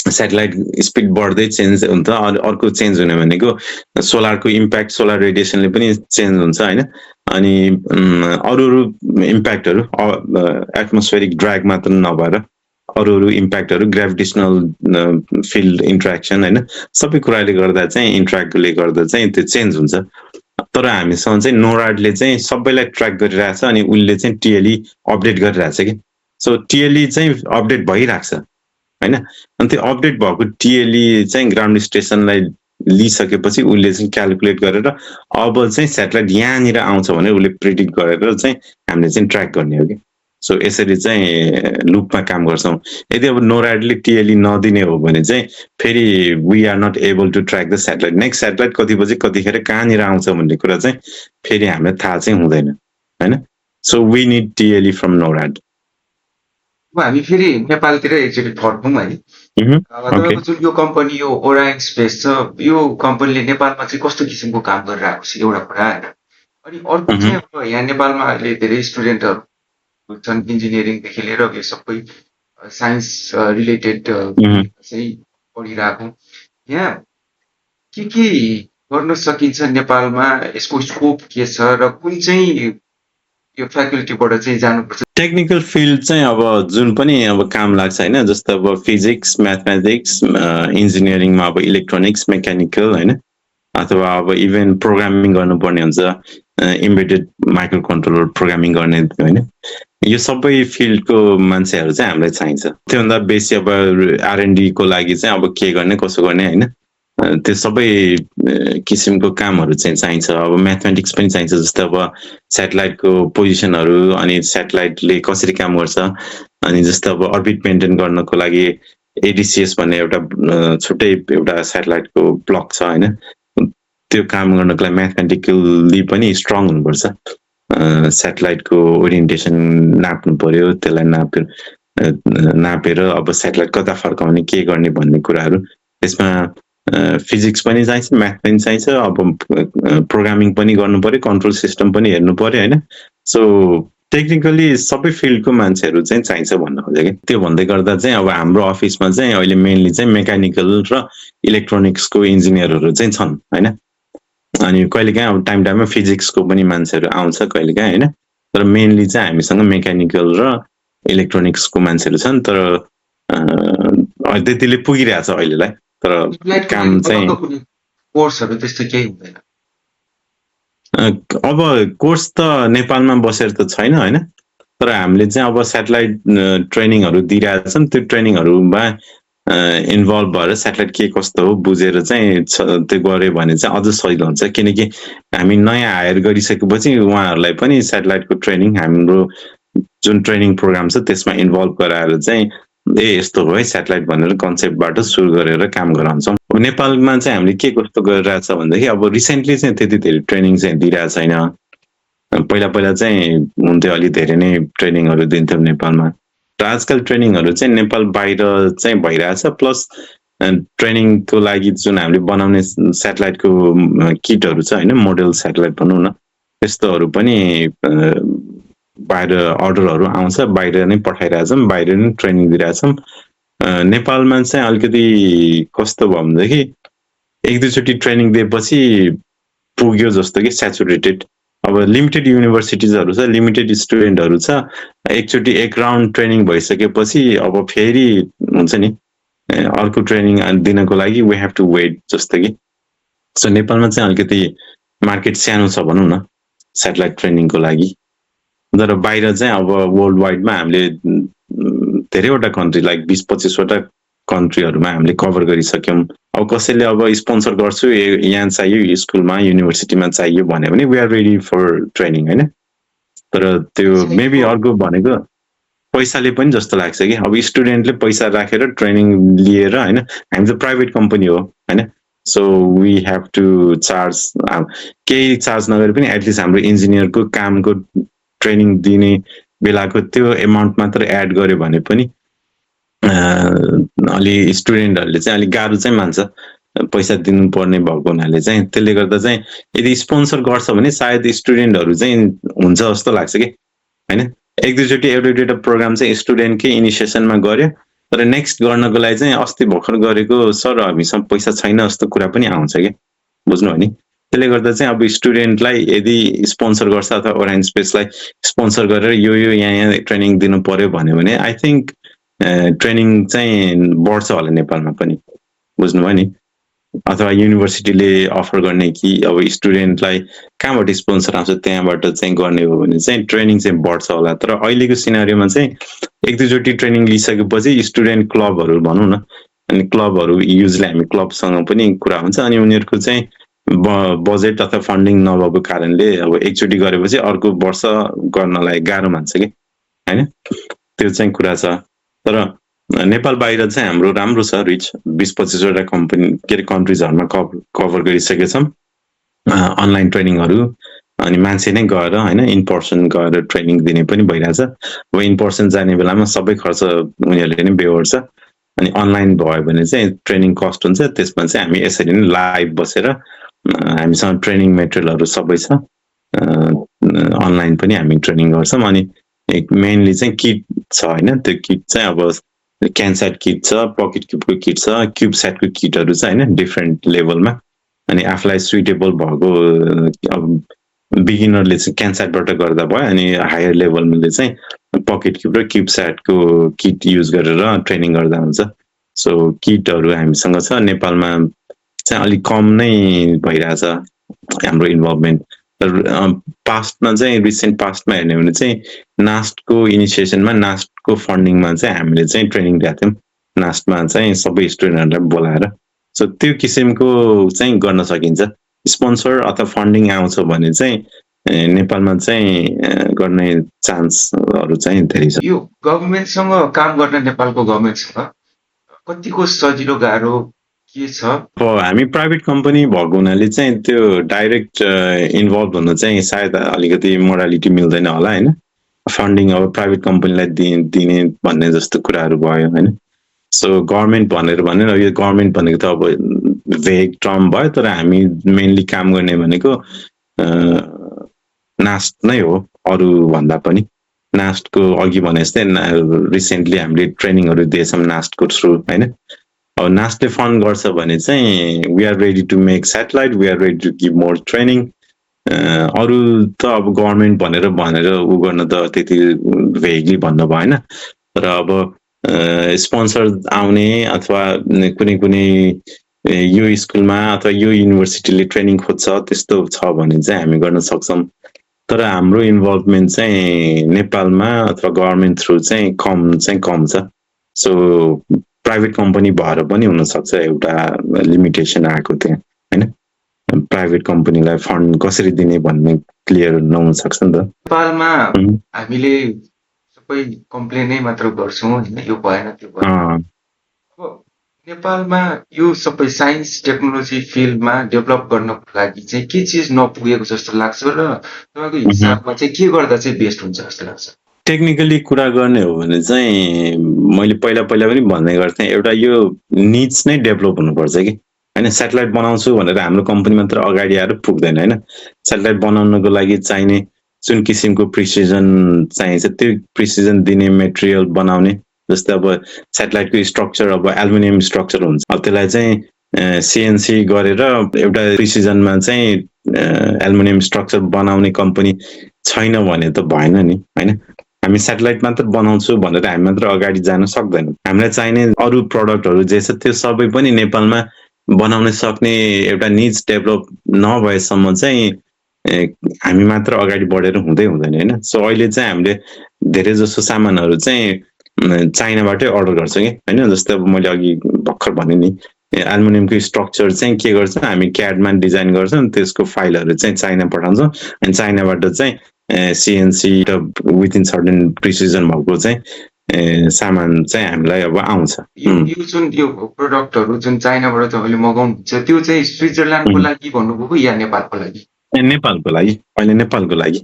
स्याटेलाइट स्पिड बढ्दै चेन्ज हुन्छ। अर्को चेन्ज हुने भनेको सोलरको इम्प्याक्ट, सोलर रेडिएसनले पनि चेन्ज हुन्छ होइन। अनि अरू इम्प्याक्टहरू एटमोस्फेरिक ड्र्याग मात्र नभएर अरू इम्प्याक्टहरू, ग्राभिटेसनल फिल्ड इन्ट्रेक्सन होइन, सबै कुराले गर्दा चाहिँ इन्ट्र्याक्टले गर्दा चाहिँ त्यो चेन्ज हुन्छ। तर हामीसँग चाहिँ नोराडले चाहिँ सबैलाई ट्र्याक गरिरहेछ अनि उसले चाहिँ टिएलई अपडेट गरिरहेछ कि। सो टिएलई चाहिँ अपडेट भइरहेछ होइन। अनि त्यो अपडेट भएको टिएलई चाहिँ ग्राउन्ड स्टेसनलाई लिइसकेपछि उसले चाहिँ क्यालकुलेट गरेर अब चाहिँ स्याटेलाइट यहाँनिर आउँछ भनेर उसले प्रिडिक्ट गरेर चाहिँ हामीले चाहिँ ट्र्याक गर्ने हो कि। सो यसरी चाहिँ लुपमा काम गर्छौँ। यदि अब नोराडले टिएलई नदिने हो भने चाहिँ फेरि we are not able to track the satellite. Next satellite कति बजी कतिखेर कहाँनिर आउँछ भन्ने कुरा चाहिँ फेरि हामीलाई थाहा चाहिँ हुँदैन होइन। So we need TLE from NORAD. हामी फेरि नेपालतिर एकचोटि फर्कौँ है। तपाईँको जुन यो कम्पनी यो ओराङ स्पेस छ, यो कम्पनीले नेपालमा चाहिँ कस्तो किसिमको काम गरिरहेको छ एउटा कुरा होइन। अनि अर्को चाहिँ अब यहाँ नेपालमा अहिले धेरै स्टुडेन्टहरू छन्, इन्जिनियरिङदेखि लिएर यो सबै साइन्स रिलेटेड चाहिँ पढिरहेको। यहाँ के गर्न सकिन्छ नेपालमा, यसको स्कोप के छ र कुन चाहिँ यो फ्याकल्टीबाट चाहिँ जानुपर्छ? टेक्निकल फिल्ड चाहिँ अब जुन पनि अब काम लाग्छ होइन, जस्तो अब फिजिक्स, म्याथमेटिक्स, इन्जिनियरिङमा अब इलेक्ट्रोनिक्स, मेकानिकल होइन, अथवा अब इभन प्रोग्रामिङ गर्नुपर्ने हुन्छ, इम्बेडेड माइक्रो कन्ट्रोलर प्रोग्रामिङ गर्ने होइन। यो सबै फिल्डको मान्छेहरू चाहिँ हामीलाई चाहिन्छ। त्योभन्दा बेसी अब R&D को लागि चाहिँ अब के गर्ने कसो गर्ने होइन, त्यो सबै किसिमको कामहरू चाहिँ चाहिन्छ। अब म्याथमेटिक्स पनि चाहिन्छ, जस्तो अब स्याटेलाइटको पोजिसनहरू अनि स्याटेलाइटले कसरी काम गर्छ, अनि जस्तो अब अर्बिट मेन्टेन गर्नको लागि एडिसिएस भन्ने एउटा छुट्टै एउटा स्याटेलाइटको ब्लक छ होइन। त्यो काम गर्नको लागि म्याथमेटिकली पनि स्ट्रङ हुनुपर्छ। स्याटेलाइटको ओरिएन्टेसन नाप्नु पर्यो, त्यसलाई नापेर अब स्याटेलाइट कता फर्काउने के गर्ने भन्ने कुराहरू त्यसमा फिजिक्स पनि चाहिन्छ, म्याथ पनि चाहिन्छ, अब प्रोग्रामिङ पनि गर्नु पर्यो, कन्ट्रोल सिस्टम पनि हेर्नु पर्यो होइन। सो टेक्निकली सबै फिल्डको मान्छेहरू चाहिँ चाहिन्छ भन्नु खोजेँ कि। त्यो भन्दै गर्दा चाहिँ अब हाम्रो अफिसमा चाहिँ अहिले मेनली चाहिँ मेकानिकल र इलेक्ट्रोनिक्सको इन्जिनियरहरू चाहिँ छन् होइन। अनि कहिलेकाहीँ अब टाइममा फिजिक्सको पनि मान्छेहरू आउँछ कहिलेकाहीँ होइन। तर मेनली चाहिँ हामीसँग मेकानिकल र इलेक्ट्रोनिक्सको मान्छेहरू छन्। तर त्यतिले पुगिरहेछ अहिलेलाई। तर काम चाहिँ कोर्सहरू त्यस्तो केही हुँदैन। अब कोर्स त नेपालमा बसेर त छैन होइन। तर हामीले चाहिँ अब स्याटेलाइट ट्रेनिङहरू दिइरहेछौँ। त्यो ट्रेनिङहरूमा इन्भल्भ भएर स्याटेलाइट के कस्तो हो बुझेर चाहिँ त्यो गऱ्यो भने चाहिँ अझ सजिलो हुन्छ। किनकि हामी नयाँ हायर गरिसकेपछि उहाँहरूलाई पनि स्याटेलाइटको ट्रेनिङ हाम्रो जुन ट्रेनिङ प्रोग्राम छ त्यसमा इन्भल्भ गराएर चाहिँ यस्तो हो है स्याटेलाइट भनेर कन्सेप्टबाट सुरु गरेर काम गराउँछौँ। नेपालमा चाहिँ हामीले के कस्तो गरिरहेछ भनेदेखि अब रिसेन्टली चाहिँ त्यति धेरै ट्रेनिङ चाहिँ दिइरहेको छैन। पहिला चाहिँ हुन्थ्यो अलि धेरै नै ट्रेनिङहरू दिन्थ्यो नेपालमा। र आजकल ट्रेनिङहरू चाहिँ नेपाल बाहिर चाहिँ भइरहेछ। प्लस ट्रेनिङको लागि जुन हामीले बनाउने स्याटेलाइटको किटहरू छ होइन, मोडल स्याटेलाइट भनौँ न, त्यस्तोहरू पनि बाहिर अर्डरहरू आउँछ, बाहिर नै पठाइरहेछौँ, बाहिर नै ट्रेनिङ दिइरहेछौँ। नेपालमा चाहिँ अलिकति कस्तो भयो भनेदेखि एक दुईचोटि ट्रेनिङ दिएपछि पुग्यो जस्तो कि स्याचुरेटेड। अब लिमिटेड युनिभर्सिटिजहरू छ, लिमिटेड स्टुडेन्टहरू छ। एकचोटि एक राउन्ड ट्रेनिङ भइसकेपछि अब फेरि हुन्छ नि अर्को ट्रेनिङ दिनको लागि वी हेभ टु वेट जस्तो कि। सो नेपालमा चाहिँ अलिकति मार्केट सानो छ भनौँ न स्याटेलाइट ट्रेनिङको लागि। तर बाहिर चाहिँ अब वर्ल्ड वाइडमा हामीले धेरैवटा कन्ट्री लाइक 20-25वटा कन्ट्रीहरूमा हामीले कभर गरिसक्यौँ। अब कसैले अब स्पोन्सर गर्छु यहाँ चाहियो स्कुलमा युनिभर्सिटीमा चाहियो भन्यो भने we are ready for training होइन। तर त्यो मेबी अर्को भनेको पैसाले पनि जस्तो लाग्छ कि अब स्टुडेन्टले पैसा राखेर ट्रेनिङ लिएर होइन। हामी त प्राइभेट कम्पनी हो होइन। So we have to charge, केही चार्ज नगरे पनि एटलिस्ट हाम्रो इन्जिनियरको कामको ट्रेनिङ दिने बेलाको त्यो एमाउन्ट मात्र एड गर्यो भने पनि अलि स्टुडेन्टहरूले चाहिँ अलिक गाह्रो चाहिँ मान्छ पैसा दिनुपर्ने भएको हुनाले चाहिँ। त्यसले गर्दा चाहिँ यदि स्पोन्सर गर्छ भने सायद स्टुडेन्टहरू चाहिँ हुन्छ जस्तो लाग्छ कि होइन। एक दुईचोटि एउटा प्रोग्राम चाहिँ स्टुडेन्टकै इनिसिएसनमा गर्यो, तर नेक्स्ट गर्नको लागि चाहिँ अस्ति भर्खर गरेको सर हामीसँग पैसा छैन जस्तो कुरा पनि आउँछ कि, बुझ्नु हो नि। त्यसले गर्दा चाहिँ अब स्टुडेन्टलाई यदि स्पोन्सर गर्छ अथवा ओराइन स्पेसलाई स्पोन्सर गरेर यो यहाँ ट्रेनिङ दिनु पर्यो भन्यो भने आई थिङ्क ट्रेनिङ चाहिँ बढ्छ होला नेपालमा पनि, बुझ्नुभयो नि। अथवा युनिभर्सिटीले अफर गर्ने कि अब स्टुडेन्टलाई कहाँबाट स्पोन्सर आउँछ त्यहाँबाट चाहिँ गर्ने हो भने चाहिँ ट्रेनिङ चाहिँ बढ्छ होला। तर अहिलेको सिनारीमा चाहिँ एक दुईचोटि ट्रेनिङ लिइसकेपछि स्टुडेन्ट क्लबहरू भनौँ न, अनि क्लबहरू युजली हामी क्लबसँग पनि कुरा हुन्छ। अनि उनीहरूको चाहिँ बजेट अथवा फन्डिङ नभएको कारणले अब एकचोटि गरेपछि अर्को वर्ष गर्नलाई गाह्रो मान्छ कि होइन। त्यो चाहिँ कुरा छ। तर नेपाल बाहिर चाहिँ हाम्रो राम्रो छ रिच। 20-25वटा कम्पनी के अरे कन्ट्रिजहरूमा कभर गरिसकेछौँ अनलाइन ट्रेनिङहरू। अनि मान्छे नै गएर होइन इन पर्सन गएर ट्रेनिङ दिने पनि भइरहेछ। अब इन पर्सन जाने बेलामा सबै खर्च उनीहरूले नै बेहोर्छ। अनि अनलाइन भयो भने चाहिँ ट्रेनिङ कस्ट हुन्छ। त्यसमा चाहिँ हामी यसरी नै लाइभ बसेर हामीसँग ट्रेनिङ मेटेरियलहरू सबै छ। अनलाइन पनि हामी ट्रेनिङ गर्छौँ। अनि एक मेनली चाहिँ किट छ होइन। त्यो किट चाहिँ अब क्यानस्याट किट छ, पकेट क्युबको किट छ, क्युब सेटको किटहरू छ होइन डिफ्रेन्ट लेभलमा। अनि आफूलाई सुइटेबल भएको अब बिगिनरले चाहिँ क्यानस्याटबाट गर्दा भयो, अनि हायर लेभलले चाहिँ पकेट क्युब र क्युब सेटको किट युज गरेर ट्रेनिङ गर्दा हुन्छ। सो किटहरू हामीसँग छ। नेपालमा चाहिँ अलिक कम नै भइरहेछ हाम्रो इन्भल्भमेन्ट। पास्टमा चाहिँ रिसेन्ट पास्टमा हेर्ने भने चाहिँ नास्टको इनिसिएसनमा नास्टको फन्डिङमा चाहिँ हामीले चाहिँ ट्रेनिङ दिएको थियौँ। नास्टमा चाहिँ सबै स्टुडेन्टहरूलाई बोलाएर। सो त्यो किसिमको चाहिँ गर्न सकिन्छ। स्पोन्सर अथवा फन्डिङ आउँछ भने चाहिँ नेपालमा चाहिँ गर्ने चान्सहरू चाहिँ धेरै छ। यो गभर्मेन्टसँग काम गर्न नेपालको गभर्मेन्टसँग कतिको सजिलो गाह्रो के छ? हामी प्राइभेट कम्पनी भएको हुनाले चाहिँ त्यो डाइरेक्ट इन्भल्भ हुन चाहिँ सायद अलिकति मोडालिटी मिल्दैन होला होइन। फन्डिङ अब प्राइभेट कम्पनीलाई दिने भन्ने जस्तो कुराहरू भयो होइन। सो गभर्मेन्ट भनेर भने यो गभर्मेन्ट भनेको त अब भेग टर्म भयो, तर हामी मेनली काम गर्ने भनेको नास्ट नै हो। अरू भन्दा पनि नास्टको अघि भने जस्तै रिसेन्टली हामीले ट्रेनिङहरू दिएछौँ नास्टको थ्रु होइन। अब नास्टले फन्ड गर्छ भने चाहिँ we are ready to make satellite, we are ready to give more training. अरू त अब गभर्मेन्ट भनेर ऊ गर्न त त्यति भेगली भन्नु भएन, तर अब स्पोन्सर आउने अथवा कुनै यो स्कुलमा अथवा यो युनिभर्सिटीले ट्रेनिङ खोज्छ त्यस्तो छ भने चाहिँ हामी गर्न सक्छौँ। तर हाम्रो इन्भल्भमेन्ट चाहिँ नेपालमा अथवा गभर्मेन्ट थ्रु चाहिँ कम छ। सो प्राइभेट कम्पनी भएर पनि हुनसक्छ एउटा लिमिटेसन आएको त्यहाँ होइन। प्राइभेट कम्पनीलाई फन्ड कसरी दिने भन्ने क्लियर नहुन सक्छ नि त। नेपालमा हामीले सबै कम्प्लेनै मात्र गर्छौँ होइन, यो भएन त्यो भएन। अब नेपालमा यो सबै साइन्स टेक्नोलोजी फिल्डमा डेभलप गर्नको लागि चाहिँ के चिज नपुगेको जस्तो लाग्छ र तपाईँको हिसाबमा चाहिँ के गर्दा चाहिँ बेस्ट हुन्छ जस्तो लाग्छ? टेक्निकली कुरा गर्ने हो भने चाहिँ मैले पहिला पनि भन्ने गर्थेँ, एउटा यो निड्स नै डेभलप हुनुपर्छ कि होइन। सेटेलाइट बनाउँछु भनेर हाम्रो कम्पनी मात्र अगाडि आएर पुग्दैन होइन। सेटेलाइट बनाउनको लागि चाहिने जुन किसिमको प्रिसिजन चाहिन्छ त्यो प्रिसिजन दिने मेटेरियल बनाउने, जस्तै अब सेटेलाइटको स्ट्रक्चर अब एल्युमिनियम स्ट्रक्चर हुन्छ, अब त्यसलाई चाहिँ सिएनसी गरेर एउटा प्रिसिजनमा चाहिँ एल्युमिनियम स्ट्रक्चर बनाउने कम्पनी छैन भने त भएन नि होइन। हामी सेटेलाइट मात्र बनाउँछु भनेर हामी मात्र अगाडि जान सक्दैनौँ। हामीलाई चाहिने अरू प्रडक्टहरू जे छ त्यो सबै पनि नेपालमा बनाउन सक्ने एउटा निड्स डेभलप नभएसम्म चाहिँ हामी मात्र अगाडि बढेर हुँदैन होइन। सो अहिले चाहिँ हामीले धेरै जसो सामानहरू चाहिँ चाइनाबाटै अर्डर गर्छौँ कि होइन। जस्तै अब मैले अघि भर्खर भने नि एल्युमिनियमको स्ट्रक्चर चाहिँ के गर्छौँ हामी क्याडमा डिजाइन गर्छौँ, त्यसको फाइलहरू चाहिँ चाइना पठाउँछौँ अनि चाइनाबाट चाहिँ सिएनसी र विथिन सर्टेन प्रिसिजन भएको चाहिँ सामान चाहिँ हामीलाई अब आउँछ। यो जुन यो प्रोडक्टहरू जुन चाइनाबाट तपाईँले मगाउनुहुन्छ त्यो चाहिँ स्विजरल्यान्डको लागि भन्नुभएको या नेपालको लागि? नेपालको लागि, अहिले नेपालको लागि।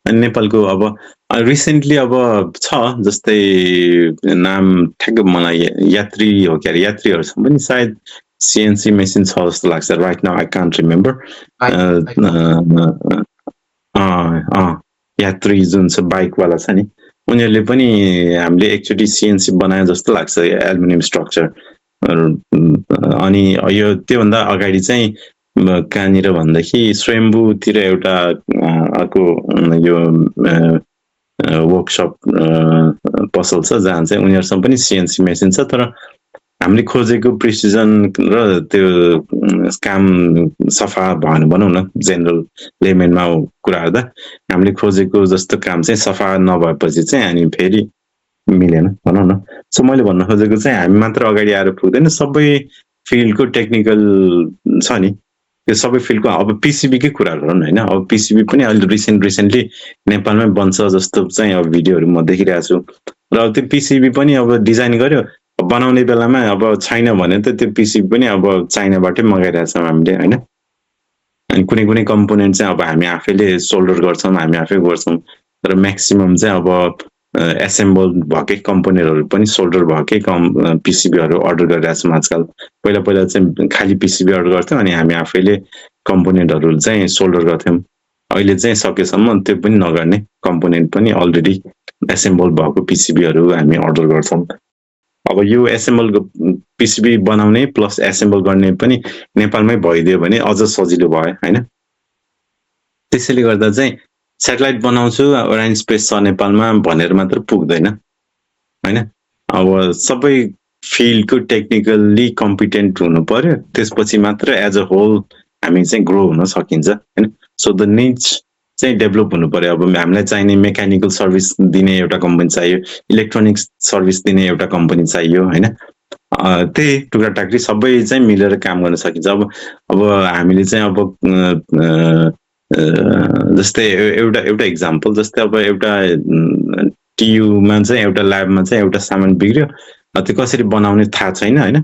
अनि नेपालको अब रिसेन्टली अब छ जस्तै नाम ठ्याक्कै मलाई यात्री हो क्या, यात्रीहरूसँग पनि सायद सिएनसी मेसिन छ जस्तो लाग्छ। Right now I can't remember. यात्री जुन छ बाइकवाला छ नि उनीहरूले पनि हामीले एकचोटि सिएनसी बनायो जस्तो लाग्छ एल्युमिनियम स्ट्रक्चर। अनि यो त्योभन्दा अगाडि चाहिँ कहाँनिर भन्दाखेरि स्वयम्भूतिर एउटा अर्को यो वर्कसप पसल छ जहाँ चाहिँ उनीहरूसँग पनि सिएनसी मेसिन छ, तर हामीले खोजेको प्रिसिजन र त्यो काम सफा भएन भनौँ न, जेनरल लेमेनमा कुरा गर्दा हामीले खोजेको जस्तो काम चाहिँ सफा नभएपछि चाहिँ अनि फेरि मिलेन भनौँ न। सो मैले भन्न खोजेको चाहिँ हामी मात्र अगाडि आएर पुग्दैन, सबै फिल्डको टेक्निकल छ नि त्यो सबै फिल्डको। अब पिसिबीकै कुरा गरौँ न होइन। अब पिसिबी पनि अहिले रिसेन्टली नेपालमै बन्छ जस्तो चाहिँ अब भिडियोहरू म देखिरहेको छु। र अब त्यो पिसिबी पनि अब डिजाइन गर्यो, बनाउने बेलामा अब छैन भने त त्यो पिसिबी पनि अब चाइनाबाटै मगाइरहेछौँ हामीले होइन। अनि कुनै कम्पोनेन्ट चाहिँ अब हामी आफैले सोल्डर गर्छौँ, हामी आफै गर्छौँ, तर म्याक्सिमम चाहिँ अब एसेम्बल भएकै कम्पोनेन्टहरू पनि सोल्डर भएकै पिसिबीहरू अर्डर गरिरहेको छौँ आजकल। पहिला चाहिँ खालि पिसिबी अर्डर गर्थ्यौँ अनि हामी आफैले कम्पोनेन्टहरू चाहिँ सोल्डर गर्थ्यौँ। अहिले चाहिँ सकेसम्म त्यो पनि नगर्ने, कम्पोनेन्ट पनि अलरेडी एसेम्बल भएको पिसिबीहरू हामी अर्डर गर्छौँ। अब यो एसेम्बलको पिसिबी बनाउने प्लस एसेम्बल गर्ने पनि नेपालमै भइदियो भने अझ सजिलो भयो होइन। त्यसैले गर्दा चाहिँ सेटेलाइट बनाउँछु ओराइन स्पेस छ नेपालमा भनेर मात्र पुग्दैन होइन। अब सबै फिल्डको टेक्निकल्ली कम्पिटेन्ट हुनु पर्यो, त्यसपछि मात्र एज अ होल हामी चाहिँ ग्रो हुन सकिन्छ होइन। सो द निड्स चाहिँ डेभलप हुनु पर्यो। अब हामीलाई चाहिने मेकानिकल सर्भिस दिने एउटा कम्पनी चाहियो, इलेक्ट्रोनिक्स सर्भिस दिने एउटा कम्पनी चाहियो होइन। त्यही टुक्रा टाक्री सबै चाहिँ मिलेर काम गर्न सकिन्छ। अब हामीले चाहिँ अब जस्तै एउटा इक्जाम्पल, जस्तै अब एउटा टियुमा चाहिँ एउटा ल्याबमा चाहिँ एउटा सामान बिग्रियो, त्यो कसरी बनाउने थाहा छैन होइन।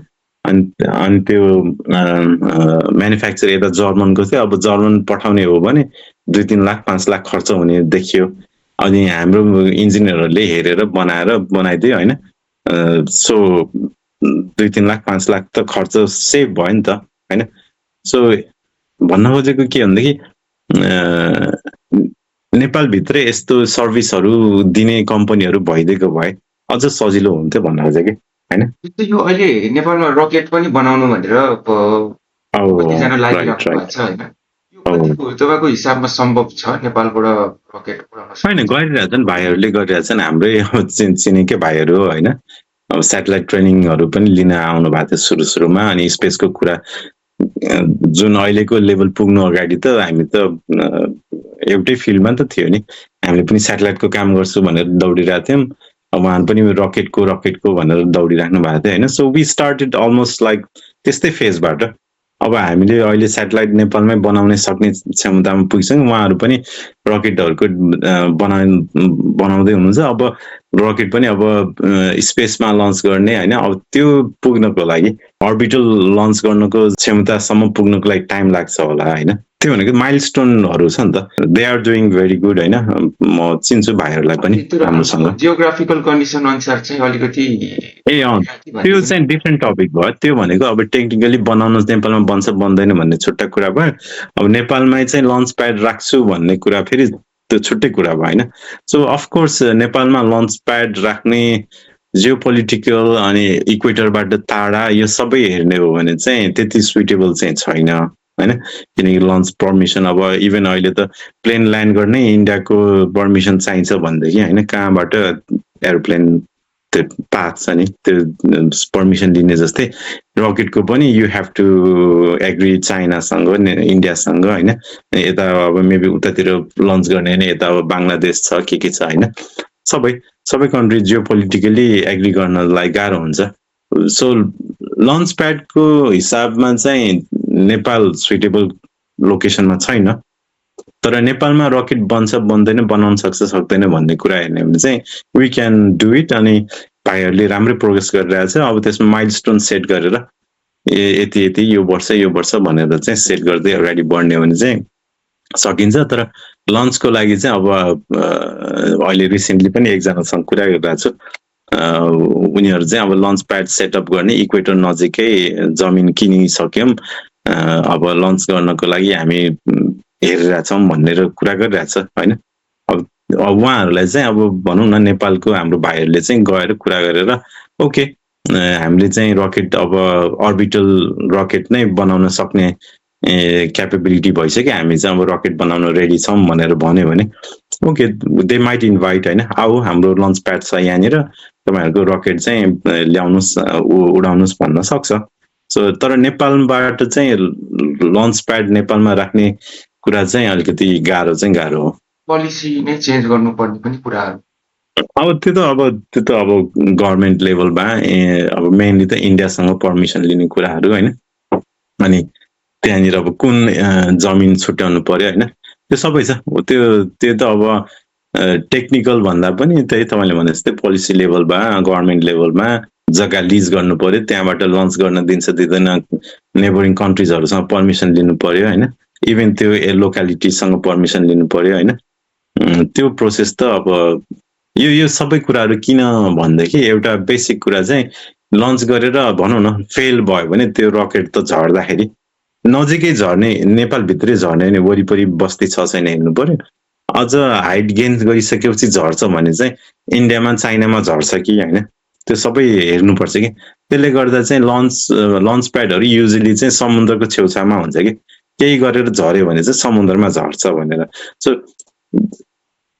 अनि त्यो म्यानुफ्याक्चर यता जर्मनको थियो, अब जर्मन पठाउने हो भने 2-3 लाख 5 लाख खर्च हुने देखियो। अनि हाम्रो इन्जिनियरहरूले हेरेर बनाइदियो होइन। सो 2-3 लाख 5 लाख त खर्च सेभ भयो नि त होइन। सो भन्न खोजेको के भनेदेखि नेपालभित्र यस्तो सर्भिसहरू दिने कम्पनीहरू भइदिएको भए अझ सजिलो हुन्थ्यो भन्न खोजेँ कि होइन। यो अहिले नेपालमा रकेट पनि बनाउनु भनेर कतिजना लागिरहेको भएको छ होइन। तपाईँको हिसाबमा सम्भव छ नेपालबाट रकेट बनाउन? होइन, गरिरहेछन् भाइहरूले गरिरहेछन्, हाम्रै चिनेकै भाइहरू हो होइन। अब सेटेलाइट ट्रेनिङहरू पनि लिन आउनु भएको थियो सुरुमा। अनि स्पेसको कुरा जुन अहिलेको लेभल पुग्नु अगाडि त हामी त एउटै फिल्डमा त थियो नि, हामीले पनि सेटेलाइटको काम गर्छु भनेर दौडिरहेको थियौँ। उहाँहरू पनि रकेटको भनेर दौडिराख्नु भएको थियो होइन। So we started almost like त्यस्तै फेजबाट। अब हामीले अहिले सेटेलाइट नेपालमै बनाउने सक्ने क्षमतामा पुगिसक्यौँ। उहाँहरू पनि रकेटहरूको बनाउँदै हुनुहुन्छ। अब रकेट पनि अब स्पेसमा लन्च गर्ने होइन। अब त्यो पुग्नको लागि अर्बिटल लन्च गर्नको क्षमतासम्म पुग्नको लागि टाइम लाग्छ होला होइन। त्यो भनेको माइलस्टोनहरू छ नि त। They are doing very good होइन। म चिन्छु भाइहरूलाई पनि राम्रोसँग। जियोग्राफिकल कन्डिसन अनुसार चाहिँ अलिकति त्यो चाहिँ डिफ्रेन्ट टपिक भयो। त्यो भनेको अब टेक्निकली बनाउनु नेपालमा बन्छ बन्दैन भन्ने छुट्टा कुरा भयो। अब नेपालमै चाहिँ लन्च प्याड राख्छु भन्ने कुरा फेरि त्यो छुट्टै कुरा भयो होइन। सो अफकोर्स नेपालमा लन्च प्याड राख्ने जियो पोलिटिकल अनि इक्वेटरबाट टाढा यो सबै हेर्ने हो भने चाहिँ त्यति सुइटेबल चाहिँ छैन होइन। किनकि लन्च पर्मिसन अब इभन अहिले त प्लेन ल्यान्ड गर्ने इन्डियाको पर्मिसन चाहिन्छ भनेदेखि होइन, कहाँबाट एरोप्लेन त्यो पाथ छ नि त्यो पर्मिसन लिने जस्तै रकेटको पनि यु हेभ टु एग्री चाइनासँग इन्डियासँग होइन। यता अब मेबी उतातिर लन्च गर्ने भने यता अब बङ्गलादेश छ के छ होइन। सबै कन्ट्री जियो पोलिटिकली एग्री गर्नलाई गाह्रो हुन्छ। सो लन्च प्याडको हिसाबमा चाहिँ नेपाल सुइटेबल लोकेसनमा छैन। तर नेपालमा रकेट बन्छ बन्दैन, बनाउन सक्छ सक्दैन भन्ने कुरा हेर्ने हो भने चाहिँ वी क्यान डु इट। अनि भाइहरूले राम्रै प्रोग्रेस गरिरहेको छ। अब त्यसमा माइलस्टोन सेट गरेर यति यो वर्ष भनेर चाहिँ सेट गर्दै अगाडि बढ्ने हो भने चाहिँ सकिन्छ। तर लन्चको लागि चाहिँ अब अहिले रिसेन्टली पनि एकजनासँग कुरा गरिरहेको छु। उनीहरू चाहिँ अब लन्च प्याड सेटअप गर्ने इक्वेटर नजिकै जमिन किनिसक्यौँ, अब लन्च गर्नको लागि हामी हेरिरहेछौँ भनेर कुरा गरिरहेछ होइन। अब उहाँहरूलाई चाहिँ अब भनौँ न नेपालको हाम्रो भाइहरूले चाहिँ गएर कुरा गरेर ओके हामीले चाहिँ रकेट अब अर्बिटल रकेट नै बनाउन सक्ने क्यापेबिलिटी भइसक्यो, हामी चाहिँ अब रकेट बनाउन रेडी छौँ भनेर भन्यो भने ओके दे माइट इन्भाइट होइन। आऊ हाम्रो लन्च प्याड छ यहाँनिर, तपाईँहरूको रकेट चाहिँ ल्याउनुहोस् उडाउनुहोस् भन्न सक्छ। सो तर नेपालबाट चाहिँ लन्च प्याड नेपालमा राख्ने कुरा चाहिँ अलिकति गाह्रो हो। पोलिसी नै चेन्ज गर्नुपर्ने पनि कुराहरू अब त्यो त अब गभर्मेन्ट लेभलमा अब मेनली त इन्डियासँग पर्मिसन लिने कुराहरू होइन। अनि त्यहाँनिर अब कुन जमिन छुट्याउनु पर्यो होइन, त्यो सबै छ। त्यो त अब टेक्निकल भन्दा पनि त्यही तपाईँले भने जस्तै पोलिसी लेभलमा गभर्मेन्ट लेभलमा जग्गा लिज गर्नु पर्यो, त्यहाँबाट लन्च गर्न दिन्छ दिँदैन, नेबरिङ कन्ट्रिजहरूसँग पर्मिसन लिनु पर्यो होइन। इभन त्यो लोकालिटीसँग पर्मिसन लिनु पर्यो होइन। त्यो प्रोसेस त अब यो सबै कुराहरू किन भनेदेखि एउटा बेसिक कुरा चाहिँ लन्च गरेर भनौँ न फेल भयो भने त्यो रकेट त झर्दाखेरि नजिकै झर्ने, नेपालभित्रै झर्ने नि वरिपरि बस्ती छ छैन हेर्नु पर्यो। अझ हाइट गेन गरिसकेपछि झर्छ भने चाहिँ इन्डियामा चाइनामा झर्छ कि होइन, त्यो सबै हेर्नुपर्छ कि। त्यसले गर्दा चाहिँ लन्च प्याडहरू युजली चाहिँ समुद्रको छेउछाउमा हुन्छ कि, केही गरेर झऱ्यो भने चाहिँ समुद्रमा झर्छ भनेर। So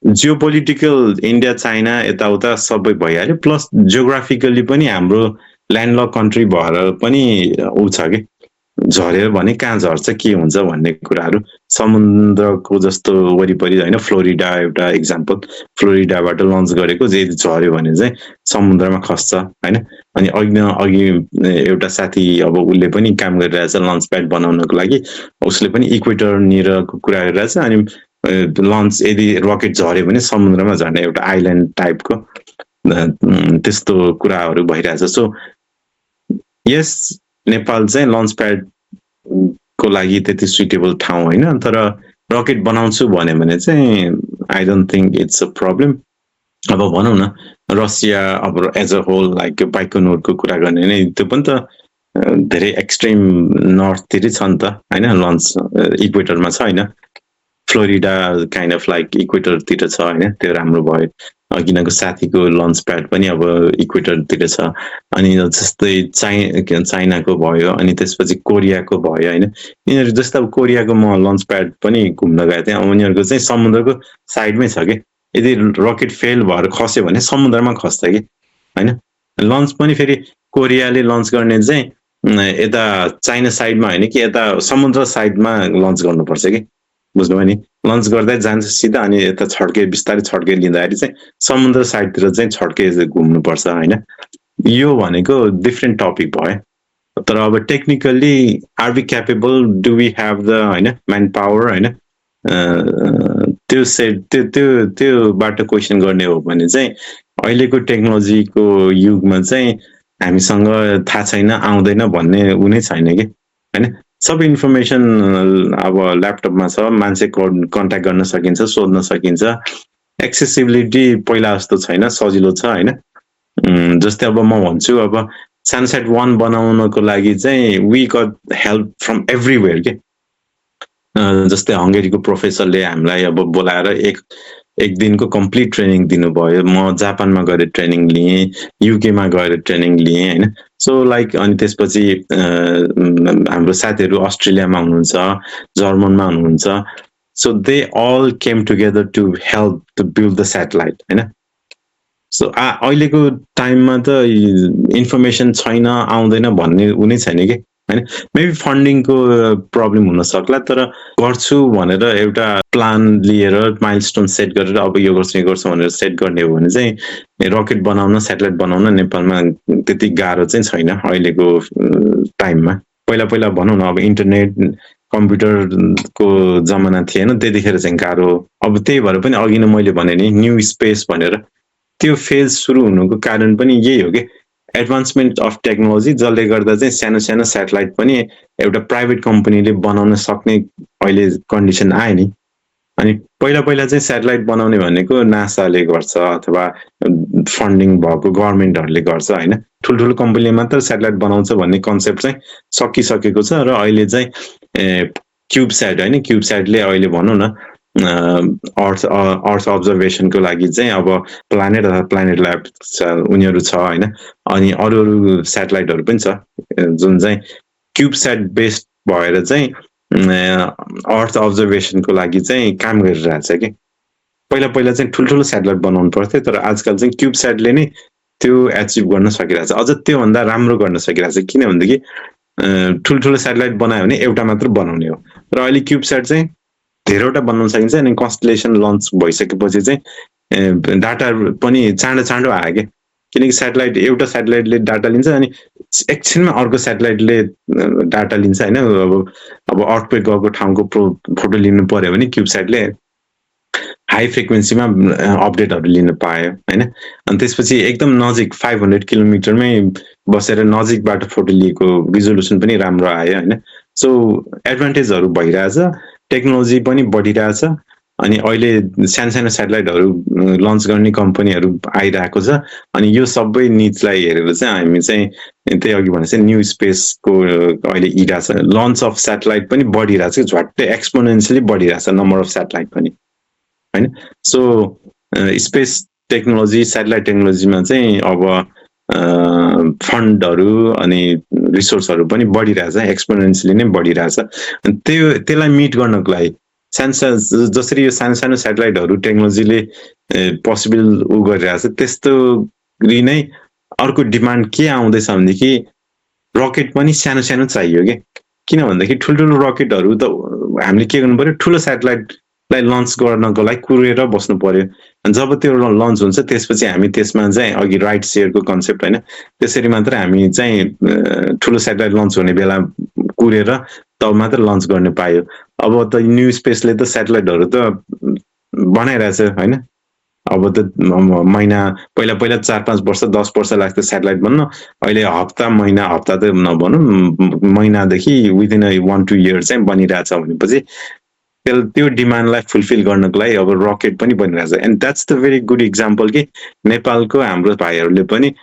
geo political India China यताउता सबै भइहाल्यो, प्लस जियोग्राफिकली पनि हाम्रो ल्यान्डलक कन्ट्री भएर पनि ऊ छ कि झऱ्यो भने कहाँ झर्छ के हुन्छ भन्ने कुराहरू समुद्रको जस्तो वरिपरि होइन। फ्लोरिडा एउटा इक्जाम्पल, फ्लोरिडाबाट लन्च गरेको जे झऱ्यो भने चाहिँ समुद्रमा खस्छ होइन। अनि अघि एउटा साथी अब उसले पनि काम गरिरहेछ लन्च प्याड बनाउनको लागि, उसले पनि इक्वेटरनिरको कुरा गरिरहेछ। अनि लन्च यदि रकेट झऱ्यो भने समुद्रमा झर्ने एउटा आइल्यान्ड टाइपको त्यस्तो कुराहरू भइरहेछ। सो यस नेपाल चाहिँ लन्च प्याडको लागि त्यति सुइटेबल ठाउँ होइन। तर रकेट बनाउँछु भन्यो भने चाहिँ I don't think it's a problem. अब भनौँ न रसिया अब एज अ होल लाइक बाइकोनोरको कुरा गर्ने नै त्यो पनि त धेरै एक्सट्रिम नर्थतिरै छ नि त होइन, लन्च इक्वेटरमा छ होइन, फ्लोरिडा काइन्ड अफ लाइक इक्वेटरतिर छ होइन, त्यो राम्रो भयो। अघिनको साथीको लन्च प्याड पनि अब इक्वेटरतिर छ। अनि जस्तै चाइनाको भयो, अनि त्यसपछि कोरियाको भयो होइन। यिनीहरू जस्तो अब कोरियाको म लन्च प्याड पनि घुम्न गएको थिएँ, उनीहरूको चाहिँ समुद्रको साइडमै छ कि, यदि रकेट फेल भएर खस्यो भने समुद्रमा खस्छ कि होइन। लन्च पनि फेरि कोरियाले लन्च गर्ने चाहिँ यता चाइना साइडमा होइन कि यता समुद्र साइडमा लन्च गर्नुपर्छ कि, बुझ्नुभयो नि। लन्च गर्दै जान्छ सिधा, अनि यता छड्के बिस्तारै छड्के लिँदाखेरि चाहिँ समुद्र साइडतिर चाहिँ छड्के घुम्नुपर्छ होइन। यो भनेको डिफ्रेन्ट टपिक भयो। तर अब technically are we capable, do we have the होइन म्यान पावर होइन, त्योबाट क्वेसन गर्ने हो भने चाहिँ अहिलेको टेक्नोलोजीको युगमा चाहिँ हामीसँग थाहा छैन, आउँदैन भन्ने उ नै छैन कि होइन। सबै इन्फर्मेसन अब ल्यापटपमा छ, मान्छे कन्ट्याक्ट गर्न सकिन्छ, सोध्न सकिन्छ, एक्सेसिबिलिटी पहिला जस्तो छैन, सजिलो छ होइन। जस्तै अब म भन्छु अब सानसेट 1 बनाउनको लागि चाहिँ we got help from everywhere के। जस्तै हङ्गेरीको प्रोफेसरले हामीलाई अब बोलाएर एक दिनको कम्प्लिट ट्रेनिङ दिनुभयो। म जापानमा गएर ट्रेनिङ लिएँ, युकेमा गएर ट्रेनिङ लिएँ होइन। सो लाइक अनि त्यसपछि हाम्रो साथीहरू अस्ट्रेलियामा हुनुहुन्छ, जर्मनमा हुनुहुन्छ। So they all came together to help to build the satellite होइन। सो अहिलेको टाइममा त इन्फर्मेसन छैन, आउँदैन भन्ने उ नै छैन कि होइन। मेबी फन्डिङको प्रब्लम हुन सक्ला, तर गर्छु भनेर एउटा प्लान लिएर माइलस्टोन सेट गरेर अब यो गर्छु भनेर सेट गर्ने हो भने चाहिँ रकेट बनाउन, स्याटेलाइट बनाउन नेपालमा त्यति गाह्रो चाहिँ छैन अहिलेको टाइममा। पहिला भनौँ न अब इन्टरनेट कम्प्युटरको जमाना थिएन, त्यतिखेर चाहिँ गाह्रो। अब त्यही भएर पनि अघि नै मैले भने नि न्यू स्पेस भनेर, त्यो फेज सुरु हुनुको कारण पनि यही हो कि एडभान्समेन्ट अफ टेक्नोलोजी, जसले गर्दा चाहिँ सानो सानो स्याटेलाइट पनि एउटा प्राइभेट कम्पनीले बनाउन सक्ने अहिले कन्डिसन आयो नि। अनि पहिला चाहिँ स्याटेलाइट बनाउने भनेको नासाले गर्छ अथवा फन्डिङ भएको गभर्मेन्टहरूले गर्छ होइन। ठुल्ठुलो कम्पनीले मात्र स्याटेलाइट बनाउँछ भन्ने कन्सेप्ट चाहिँ सकिसकेको छ। र अहिले चाहिँ क्युबस्याट होइन, क्युबस्याटले अहिले भनौँ न अर्थ अब्जर्भेसनको लागि चाहिँ अब प्लानेट अथवा प्लानेट ल्याब उनीहरू छ होइन। अनि अरू स्याटेलाइटहरू पनि छ जुन चाहिँ क्युबस्याट बेस्ड भएर चाहिँ अर्थ अब्जर्भेसनको लागि चाहिँ काम गरिरहेछ कि। पहिला चाहिँ ठुल्ठुलो स्याटेलाइट बनाउनु पर्थ्यो, तर आजकल चाहिँ क्युबस्याटले नै त्यो एचिभ गर्न सकिरहेछ, अझ त्योभन्दा राम्रो गर्न सकिरहेछ। किनभनेदेखि ठुल्ठुलो स्याटेलाइट बनायो भने एउटा मात्र बनाउने हो, र अहिले क्युबस्याट चाहिँ धेरैवटा बनाउन सकिन्छ। अनि कन्स्टलेसन लन्च भइसकेपछि चाहिँ डाटा पनि चाँडो आयो क्या, किनकि स्याटेलाइट एउटा स्याटेलाइटले डाटा लिन्छ अनि एकछिनमा अर्को स्याटेलाइटले डाटा लिन्छ होइन। अब अर्थक्वेक गएको ठाउँको फोटो लिनु पर्यो भने क्युबस्याटले हाई फ्रिक्वेन्सीमा अपडेटहरू लिन पायो होइन। अनि त्यसपछि एकदम नजिक 500 किलोमिटरमै बसेर नजिकबाट फोटो लिएको रिजोल्युसन पनि राम्रो आयो होइन। सो एडभान्टेजहरू भइरहेछ, टेक्नोलोजी पनि बढिरहेछ। अनि अहिले सानो स्याटेलाइटहरू लन्च गर्ने कम्पनीहरू आइरहेको छ। अनि यो सबै निड्सलाई हेरेर चाहिँ हामी चाहिँ त्यही अघि भने चाहिँ न्यू स्पेसको अहिले इरा छ। लन्च अफ स्याटेलाइट पनि बढिरहेछ, झट्टै एक्सपोनेन्सियली बढिरहेछ नम्बर अफ स्याटेलाइट पनि होइन। सो स्पेस टेक्नोलोजी, स्याटेलाइट टेक्नोलोजीमा चाहिँ अब फन्डहरू अनि रिसोर्सहरू पनि बढिरहेछ, एक्सपोनेन्सियली नै बढिरहेछ। त्यसलाई मिट गर्नको लागि जसरी यो सानो स्याटेलाइटहरू टेक्नोलोजीले पोसिबल गरिरहेछ, त्यस्तो नै अर्को डिमान्ड के आउँदैछ भनेदेखि रकेट पनि सानो चाहियो कि। किनभनेदेखि ठुल्ठुलो रकेटहरू त हामीले के गर्नु पर्यो, ठुलो स्याटेलाइटलाई लन्च गर्नको लागि कुरेर बस्नु पर्यो। जब त्यो लन्च हुन्छ त्यसपछि हामी त्यसमा चाहिँ अघि राइट सेयरको कन्सेप्ट होइन, त्यसरी मात्र हामी चाहिँ ठुलो स्याटेलाइट लन्च हुने बेला कुरेर तब मात्र लन्च गर्न पायो। अब त न्यू स्पेसले त स्याटेलाइटहरू त बनाइरहेछ होइन। अब त महिना पहिला 4-5 वर्ष 10 वर्ष लाग्थ्यो स्याटेलाइट बन्न, अहिले हप्ता त नभनौँ, महिनादेखि विदिन 1-2 इयर चाहिँ बनिरहेछ भनेपछि त्यो डिमान्डलाई फुलफिल गर्नको लागि अब रकेट पनि बनिरहेछ and that's the very good example कि नेपालको हाम्रो भाइहरूले पनि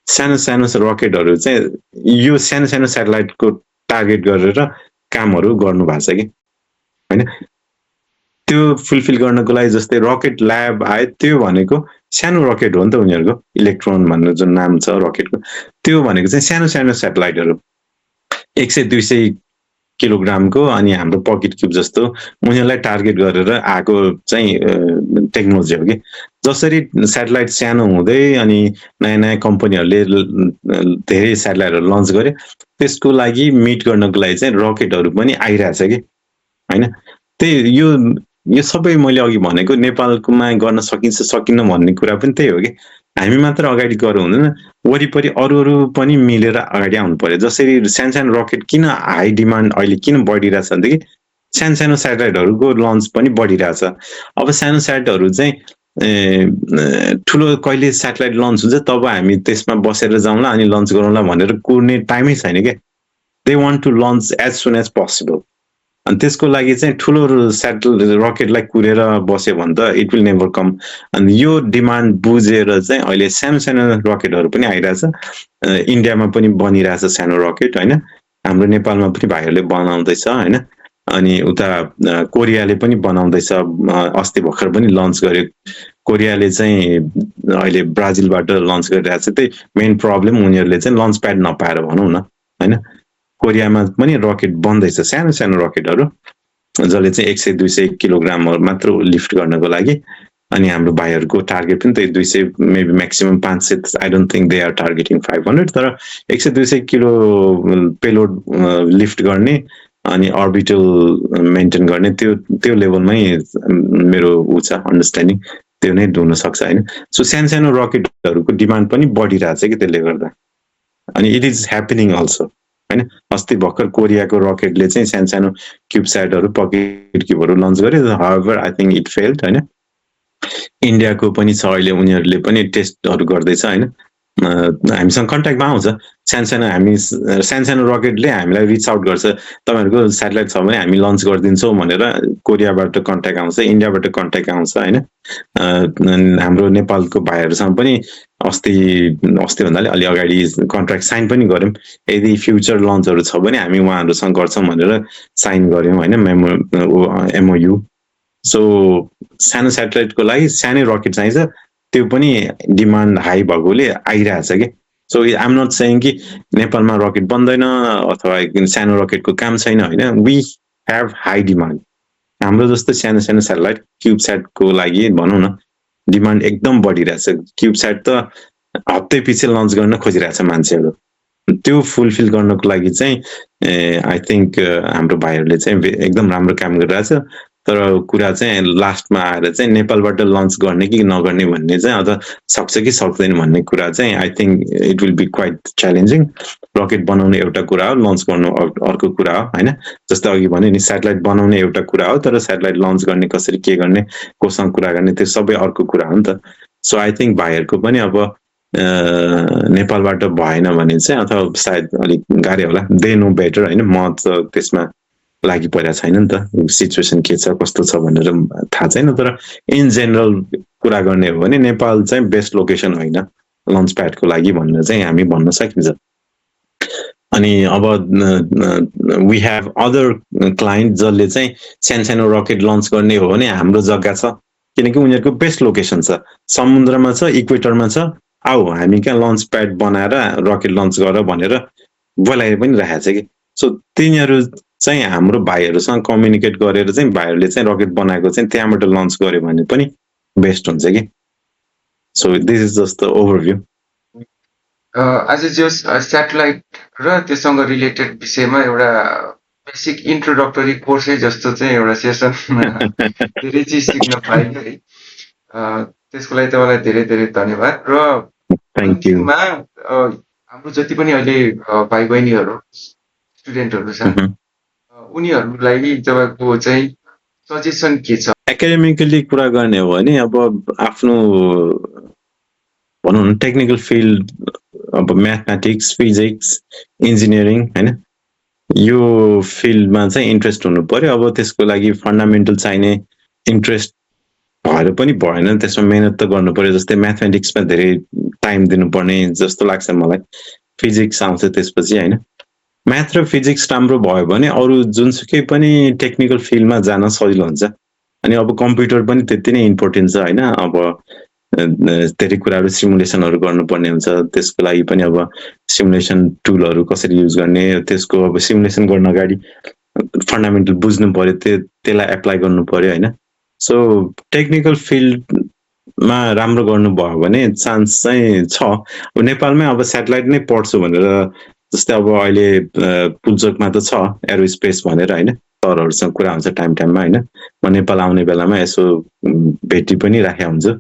सानो सानो रकेटहरू चाहिँ यो सानो सानो सेटेलाइटको टार्गेट गरेर कामहरू गर्नु भएको छ कि होइन त्यो फुलफिल गर्नको लागि जस्तै रकेट ल्याब आयो त्यो भनेको सानो रकेट हो नि त उनीहरूको इलेक्ट्रोन भन्ने जुन नाम छ रकेटको त्यो भनेको चाहिँ सानो सानो सेटेलाइटहरू 100-200 किलोग्रामको अनि हाम्रो पकेट क्युब जस्तो उनीहरूलाई टार्गेट गरेर आएको चाहिँ टेक्नोलोजी हो कि जसरी सेटेलाइट सानो हुँदै अनि नयाँ नयाँ कम्पनीहरूले धेरै सेटेलाइटहरू लन्च गरे त्यसको लागि मिट गर्नको लागि चाहिँ रकेटहरू पनि आइरहेछ कि होइन त्यही यो सबै मैले अघि भनेको नेपालकोमा गर्न सकिन्छ सकिन्न भन्ने कुरा पनि त्यही हो कि हामी मात्र अगाडि गएर हुँदैन वरिपरि अरू पनि मिलेर अगाडि आउनु पर्यो जसरी सानो सानो रकेट किन हाई डिमान्ड अहिले किन बढिरहेछ भनेदेखि सानो सानो सेटेलाइटहरूको लन्च पनि बढिरहेछ अब सानो सेटेलाइटहरू चाहिँ ठुलो कहिले सेटेलाइट लन्च हुन्छ तब हामी त्यसमा बसेर जाउँला अनि लन्च गरौँला भनेर कुर्ने टाइमै छैन क्या they want to launch as soon as possible अनि त्यसको लागि चाहिँ ठुलो रकेटलाई कुरेर बस्यो भने त इट विल नेभर कम अनि यो डिमान्ड बुझेर चाहिँ अहिले सानो सानो रकेटहरू पनि आइरहेछ इन्डियामा पनि बनिरहेछ सानो रकेट होइन हाम्रो नेपालमा पनि भाइहरूले बनाउँदैछ होइन अनि उता कोरियाले पनि बनाउँदैछ अस्ति भर्खर पनि लन्च गर्यो कोरियाले चाहिँ अहिले ब्राजिलबाट लन्च गरिरहेको छ त्यही मेन प्रब्लम उनीहरूले चाहिँ लन्च प्याड नपाएर भनौँ न होइन कोरियामा पनि रकेट बन्दैछ सानो सानो रकेटहरू जसले चाहिँ 100-200 किलोग्रामहरू मात्र लिफ्ट गर्नको लागि अनि हाम्रो भाइहरूको टार्गेट पनि त्यही 200 maybe maximum 500 I don't think they are targeting 500 तर 100-200 किलो पेलोड लिफ्ट गर्ने अनि अर्बिटल मेन्टेन गर्ने त्यो लेभलमै मेरो ऊ छ अन्डरस्ट्यान्डिङ त्यो नै हुन सक्छ होइन सो सानो सानो रकेटहरूको डिमान्ड पनि बढिरहेछ कि त्यसले गर्दा अनि इट इज ह्यापनिङ अल्सो होइन अस्ति भर्खर कोरियाको रकेटले चाहिँ सानो सानो क्युबस्याटहरू पकेट क्युबहरू लन्च गर्यो however I think it failed होइन इन्डियाको पनि छ अहिले उनीहरूले पनि टेस्टहरू गर्दैछ होइन हामीसँग कन्ट्याक्टमा आउँछ सानो सानो रकेटले हामीलाई रिच आउट गर्छ तपाईँहरूको सेटेलाइट छ भने हामी लन्च गरिदिन्छौँ भनेर कोरियाबाट कन्ट्याक्ट आउँछ इन्डियाबाट कन्ट्याक्ट आउँछ होइन हाम्रो नेपालको भाइहरूसँग पनि अस्ति भन्दाले अलि अगाडि कन्ट्र्याक्ट साइन पनि गऱ्यौँ यदि फ्युचर लन्चहरू छ भने हामी उहाँहरूसँग गर्छौँ भनेर साइन गऱ्यौँ होइन एमओयू सो सानो सेटेलाइटको लागि सानै रकेट चाहिन्छ त्यो पनि डिमान्ड हाई भएकोले आइरहेछ कि सो आइएम नट सेइङ कि नेपालमा रकेट बन्दैन अथवा सानो रकेटको काम छैन होइन वी हेभ हाई डिमान्ड हाम्रो जस्तो सानो सानो सेटेलाइट क्युबस्याटको लागि भनौँ न डिमान्ड एकदम बढिरहेछ क्युबस्याट त हप्तै पछि लन्च गर्न खोजिरहेछ मान्छेहरू त्यो फुलफिल गर्नको लागि चाहिँ आई थिङ्क हाम्रो भाइहरूले चाहिँ एकदम राम्रो काम गरिरहेछ तर कुरा चाहिँ लास्टमा आएर चाहिँ नेपालबाट लन्च गर्ने कि नगर्ने भन्ने चाहिँ अझ सक्छ कि सक्दैन भन्ने कुरा चाहिँ I think it will be quite challenging rocket बनाउने एउटा कुरा हो लन्च गर्नु अर्को कुरा हो होइन जस्तो अघि भने नि सेटेलाइट बनाउने एउटा कुरा हो तर सेटेलाइट लन्च गर्ने कसरी के गर्ने कोसँग कुरा गर्ने त्यो सबै अर्को कुरा हो नि त सो आई थिङ्क भाइहरूको पनि अब नेपालबाट भएन भने चाहिँ अथवा सायद अलिक गाह्रै होला दे नो बेटर होइन म त त्यसमा लागि परेको छैन नि त सिचुएसन के छ कस्तो छ भनेर थाहा छैन तर इन जेनरल कुरा गर्ने हो भने नेपाल चाहिँ बेस्ट लोकेसन होइन लन्च प्याडको लागि भनेर चाहिँ हामी भन्न सकिन्छ अनि अब वी हेभ अदर क्लाइन्ट जसले चाहिँ सानो सानो रकेट लन्च गर्ने हो भने हाम्रो जग्गा छ किनकि उनीहरूको बेस्ट लोकेसन छ समुद्रमा छ इक्वेटरमा छ आऊ हामी कहाँ लन्च प्याड बनाएर रकेट लन्च गर भनेर बोलाएर पनि राखेको छ कि सो तिनीहरू चाहिँ हाम्रो भाइहरूसँग कम्युनिकेट गरेर चाहिँ भाइहरूले चाहिँ रकेट बनाएको चाहिँ त्यहाँबाट लन्च गर्यो भने पनि बेस्ट हुन्छ कि so this is just the overview आज जो सेटेलाइट र त्यससँग रिलेटेड विषयमा एउटा बेसिक इन्ट्रोडक्टरी कोर्सै जस्तो चाहिँ एउटा सेसन धेरै चिज सिक्न पाइयो है त्यसको लागि तपाईँलाई धेरै धेरै धन्यवाद र अन्तिममा हाम्रो जति पनि अहिले भाइ बहिनीहरू स्टुडेन्टहरू छन् उनीहरूलाई तपाईँको चाहिँ सजेसन के छ एकाडेमिकली कुरा गर्ने हो भने अब आफ्नो भनौँ न टेक्निकल फिल्ड अब म्याथमेटिक्स फिजिक्स इन्जिनियरिङ होइन यो फिल्डमा चाहिँ इन्ट्रेस्ट हुनु पर्यो। अब त्यसको लागि फन्डामेन्टल चाहिने इन्ट्रेस्ट भएर पनि भएन, त्यसमा मेहनत त गर्नु पर्यो। जस्तै म्याथमेटिक्समा धेरै टाइम दिनुपर्ने जस्तो लाग्छ मलाई। फिजिक्स आउँछ त्यसपछि होइन। म्याथ र फिजिक्स राम्रो भयो भने अरू जुनसुकै पनि टेक्निकल फिल्डमा जान सजिलो हुन्छ। अनि अब कम्प्युटर पनि त्यति नै इम्पोर्टेन्ट छ होइन। अब धेरै कुराहरू सिमुलेसनहरू गर्नुपर्ने हुन्छ, त्यसको लागि पनि अब सिमुलेसन टुलहरू कसरी युज गर्ने, त्यसको अब सिमुलेसन गर्न अगाडि फन्डामेन्टल बुझ्नु पर्यो, त्यसलाई एप्लाई गर्नु पर्यो होइन। सो टेक्निकल फिल्डमा राम्रो गर्नुभयो भने चान्स चाहिँ छ। अब नेपालमै अब सेटेलाइट नै पढ्छु भनेर, जस्तै अब अहिले पुल्चोकमा त छ एरोस्पेस भनेर होइन, सरहरूसँग कुरा हुन्छ टाइम टाइममा होइन। म नेपाल आउने बेलामा यसो भेटी पनि राखेको हुन्छु,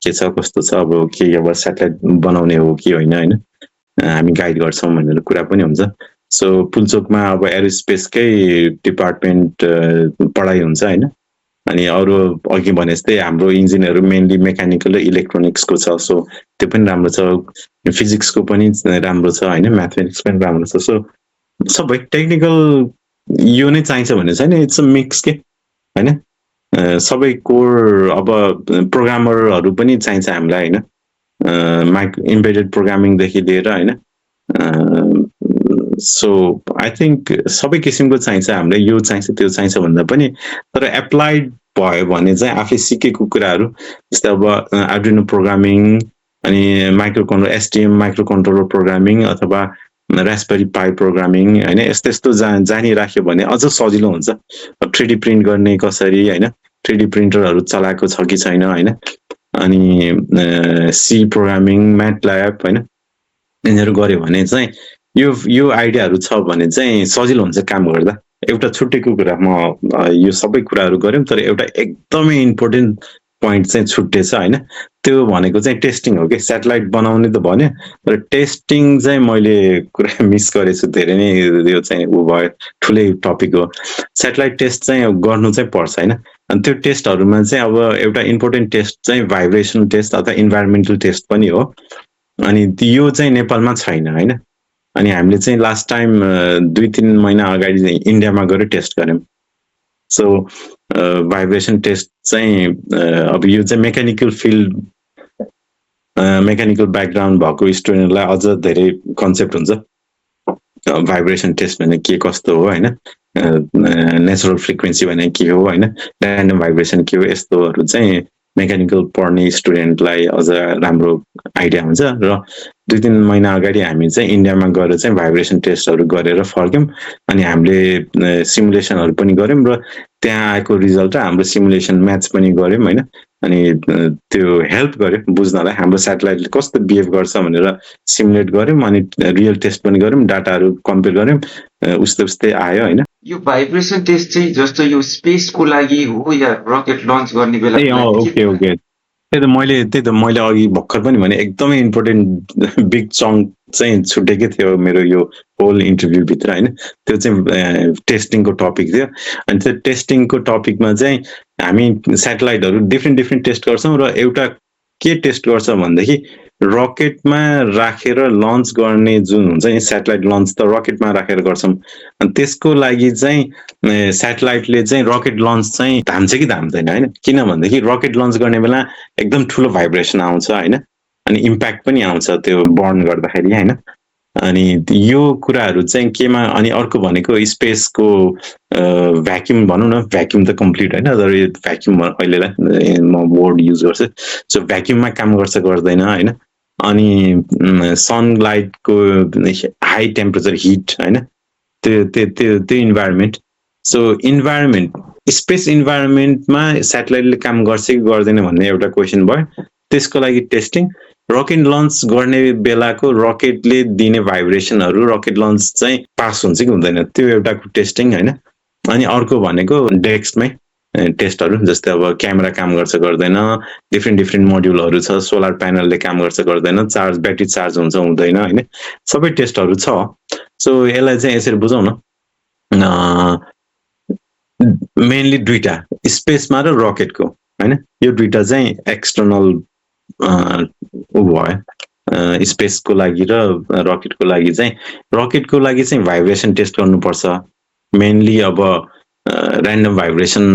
के छ कस्तो छ, अब के अब सेटेलाइट बनाउने हो कि होइन होइन, हामी गाइड गर्छौँ भनेर कुरा पनि हुन्छ। सो पुल्चोकमा अब एरोस्पेसकै डिपार्टमेन्ट पढाइ हुन्छ होइन। अनि अरू अघि भने जस्तै हाम्रो इन्जिनहरू मेनली मेकानिकल र इलेक्ट्रोनिक्सको छ, सो त्यो पनि राम्रो छ। फिजिक्सको पनि राम्रो छ होइन, म्याथमेटिक्स पनि राम्रो छ। सो सबै टेक्निकल यो नै चाहिन्छ भन्ने छैन, इट्स अ मिक्स के होइन। सबै कोर अब प्रोग्रामरहरू पनि चाहिन्छ हामीलाई होइन, इम्बेडेड प्रोग्रामिङदेखि लिएर होइन। सो आई थिङ्क सबै किसिमको चाहिन्छ हामीलाई, यो चाहिन्छ त्यो चाहिन्छ भन्दा पनि। तर एप्लाइड भयो भने चाहिँ आफै सिकेको कुराहरू, जस्तै अब आर्डिनो प्रोग्रामिङ, अनि एसटिएम माइक्रो कन्ट्रोलर प्रोग्रामिङ, अथवा रास्पबेरी पाई प्रोग्रामिङ होइन, यस्तो यस्तो जानिराख्यो भने अझ सजिलो हुन्छ। 3D प्रिन्ट गर्ने कसरी होइन, 3D प्रिन्टरहरू चलाएको छ कि छैन होइन, अनि सी प्रोग्रामिङ, म्याटल्याब होइन, यिनीहरू गऱ्यो भने चाहिँ यो आइडियाहरू छ भने चाहिँ सजिलो हुन्छ काम गर्दा। एउटा छुट्टेको कुरा, म यो सबै कुराहरू गऱ्यौँ तर एउटा एकदमै इम्पोर्टेन्ट पोइन्ट चाहिँ छुट्टेछ होइन। त्यो भनेको चाहिँ टेस्टिङ हो कि। सेटेलाइट बनाउने त भन्यो, तर टेस्टिङ चाहिँ मैले कुरा मिस गरेछु धेरै नै। यो चाहिँ ऊ भयो, ठुलै टपिक हो। सेटेलाइट टेस्ट चाहिँ गर्नु चाहिँ पर्छ होइन। अनि त्यो टेस्टहरूमा चाहिँ अब एउटा इम्पोर्टेन्ट टेस्ट चाहिँ भाइब्रेसन टेस्ट अथवा इन्भाइरोमेन्टल टेस्ट पनि हो। अनि यो चाहिँ नेपालमा छैन होइन। अनि हामीले चाहिँ लास्ट टाइम 2-3 महिना अगाडि चाहिँ इन्डियामा गएर टेस्ट गऱ्यौँ। सो भाइब्रेसन टेस्ट चाहिँ अब यो चाहिँ मेकानिकल फिल्ड, मेकानिकल ब्याकग्राउन्ड भएको स्टुडेन्टलाई अझ धेरै कन्सेप्ट हुन्छ। भाइब्रेसन टेस्ट भने के कस्तो हो होइन, नेचुरल फ्रिक्वेन्सी भने के हो होइन, ऱ्यान्डम भाइब्रेसन के हो, यस्तोहरू चाहिँ मेकानिकल पढ्ने स्टुडेन्टलाई अझ राम्रो आइडिया हुन्छ। र 2-3 महिना अगाडि हामी चाहिँ इन्डियामा गएर चाहिँ भाइब्रेसन टेस्टहरू गरेर फर्क्यौँ। अनि हामीले सिमुलेसनहरू पनि गऱ्यौँ र त्यहाँ आएको रिजल्ट र हाम्रो सिमुलेसन म्याच पनि गऱ्यौँ होइन। अनि त्यो हेल्प गर्यो बुझ्नलाई हाम्रो सेटेलाइटले कस्तो बिहेभ गर्छ भनेर सिमुलेट गऱ्यौँ। अनि रियल टेस्ट पनि गऱ्यौँ, डाटाहरू कम्पेयर गऱ्यौँ, उस्तै उस्तै आयो होइन। यो भाइब्रेसन टेस्ट चाहिँ जस्तो यो स्पेसको लागि हो या रकेट लन्च गर्ने बेला? ओके त्यही त मैले अघि भर्खर पनि भने एकदमै इम्पोर्टेन्ट बिग चङ्क चाहिँ छुटेकै थियो मेरो यो होल इन्टरभ्यूभित्र होइन। त्यो चाहिँ टेस्टिङको टपिक थियो। अनि त्यो टेस्टिङको टपिकमा चाहिँ हामी सेटेलाइटहरू डिफ्रेन्ट टेस्ट गर्छौँ। र एउटा के टेस्ट गर्छ भनेदेखि रकेटमा राखेर लन्च गर्ने जुन हुन्छ नि, सेटेलाइट लन्च त रकेटमा राखेर गर्छौँ। अनि त्यसको लागि चाहिँ सेटेलाइटले चाहिँ रकेट लन्च चाहिँ धाम्छ कि धाम्दैन होइन। किनभनेदेखि रकेट लन्च गर्ने बेला एकदम ठुलो भाइब्रेसन आउँछ होइन, अनि इम्प्याक्ट पनि आउँछ त्यो बर्न गर्दाखेरि होइन। अनि यो कुराहरू चाहिँ केमा, अनि अर्को भनेको स्पेसको भ्याक्युम भनौँ न, भ्याक्युम त कम्प्लिट होइन, तर यो भ्याक्युम अहिलेलाई म वर्ड युज गर्छु। सो भ्याक्युममा काम गर्छ गर्दैन होइन। अनि सनलाइटको हाई टेम्परेचर हिट होइन, त्यो इन्भाइरोमेन्ट। सो इन्भाइरोमेन्ट, स्पेस इन्भाइरोमेन्टमा सेटेलाइटले काम गर्छ कि गर्दैन भन्ने एउटा क्वेसन भयो। त्यसको लागि टेस्टिङ, रकेट लन्च गर्ने बेलाको रकेटले दिने भाइब्रेसनहरू रकेट लन्च चाहिँ पास हुन्छ कि हुँदैन, त्यो एउटा टेस्टिङ होइन। अनि अर्को भनेको डेस्कमै टेस्टहरू, जस्तै अब क्यामेरा काम गर्छ गर्दैन, डिफ्रेन्ट मोड्युलहरू छ, सोलर प्यानलले काम गर्छ गर्दैन, ब्याट्री चार्ज हुन्छ हुँदैन होइन, सबै टेस्टहरू छ। सो यसलाई चाहिँ यसरी बुझौँ न, मेनली दुईटा, स्पेसमा र रकेटको होइन, यो दुईटा चाहिँ एक्सटर्नल भयो। स्पेसको लागि र रकेटको लागि चाहिँ भाइब्रेसन टेस्ट गर्नुपर्छ मेनली। अब ऱ्यान्डम भाइब्रेसन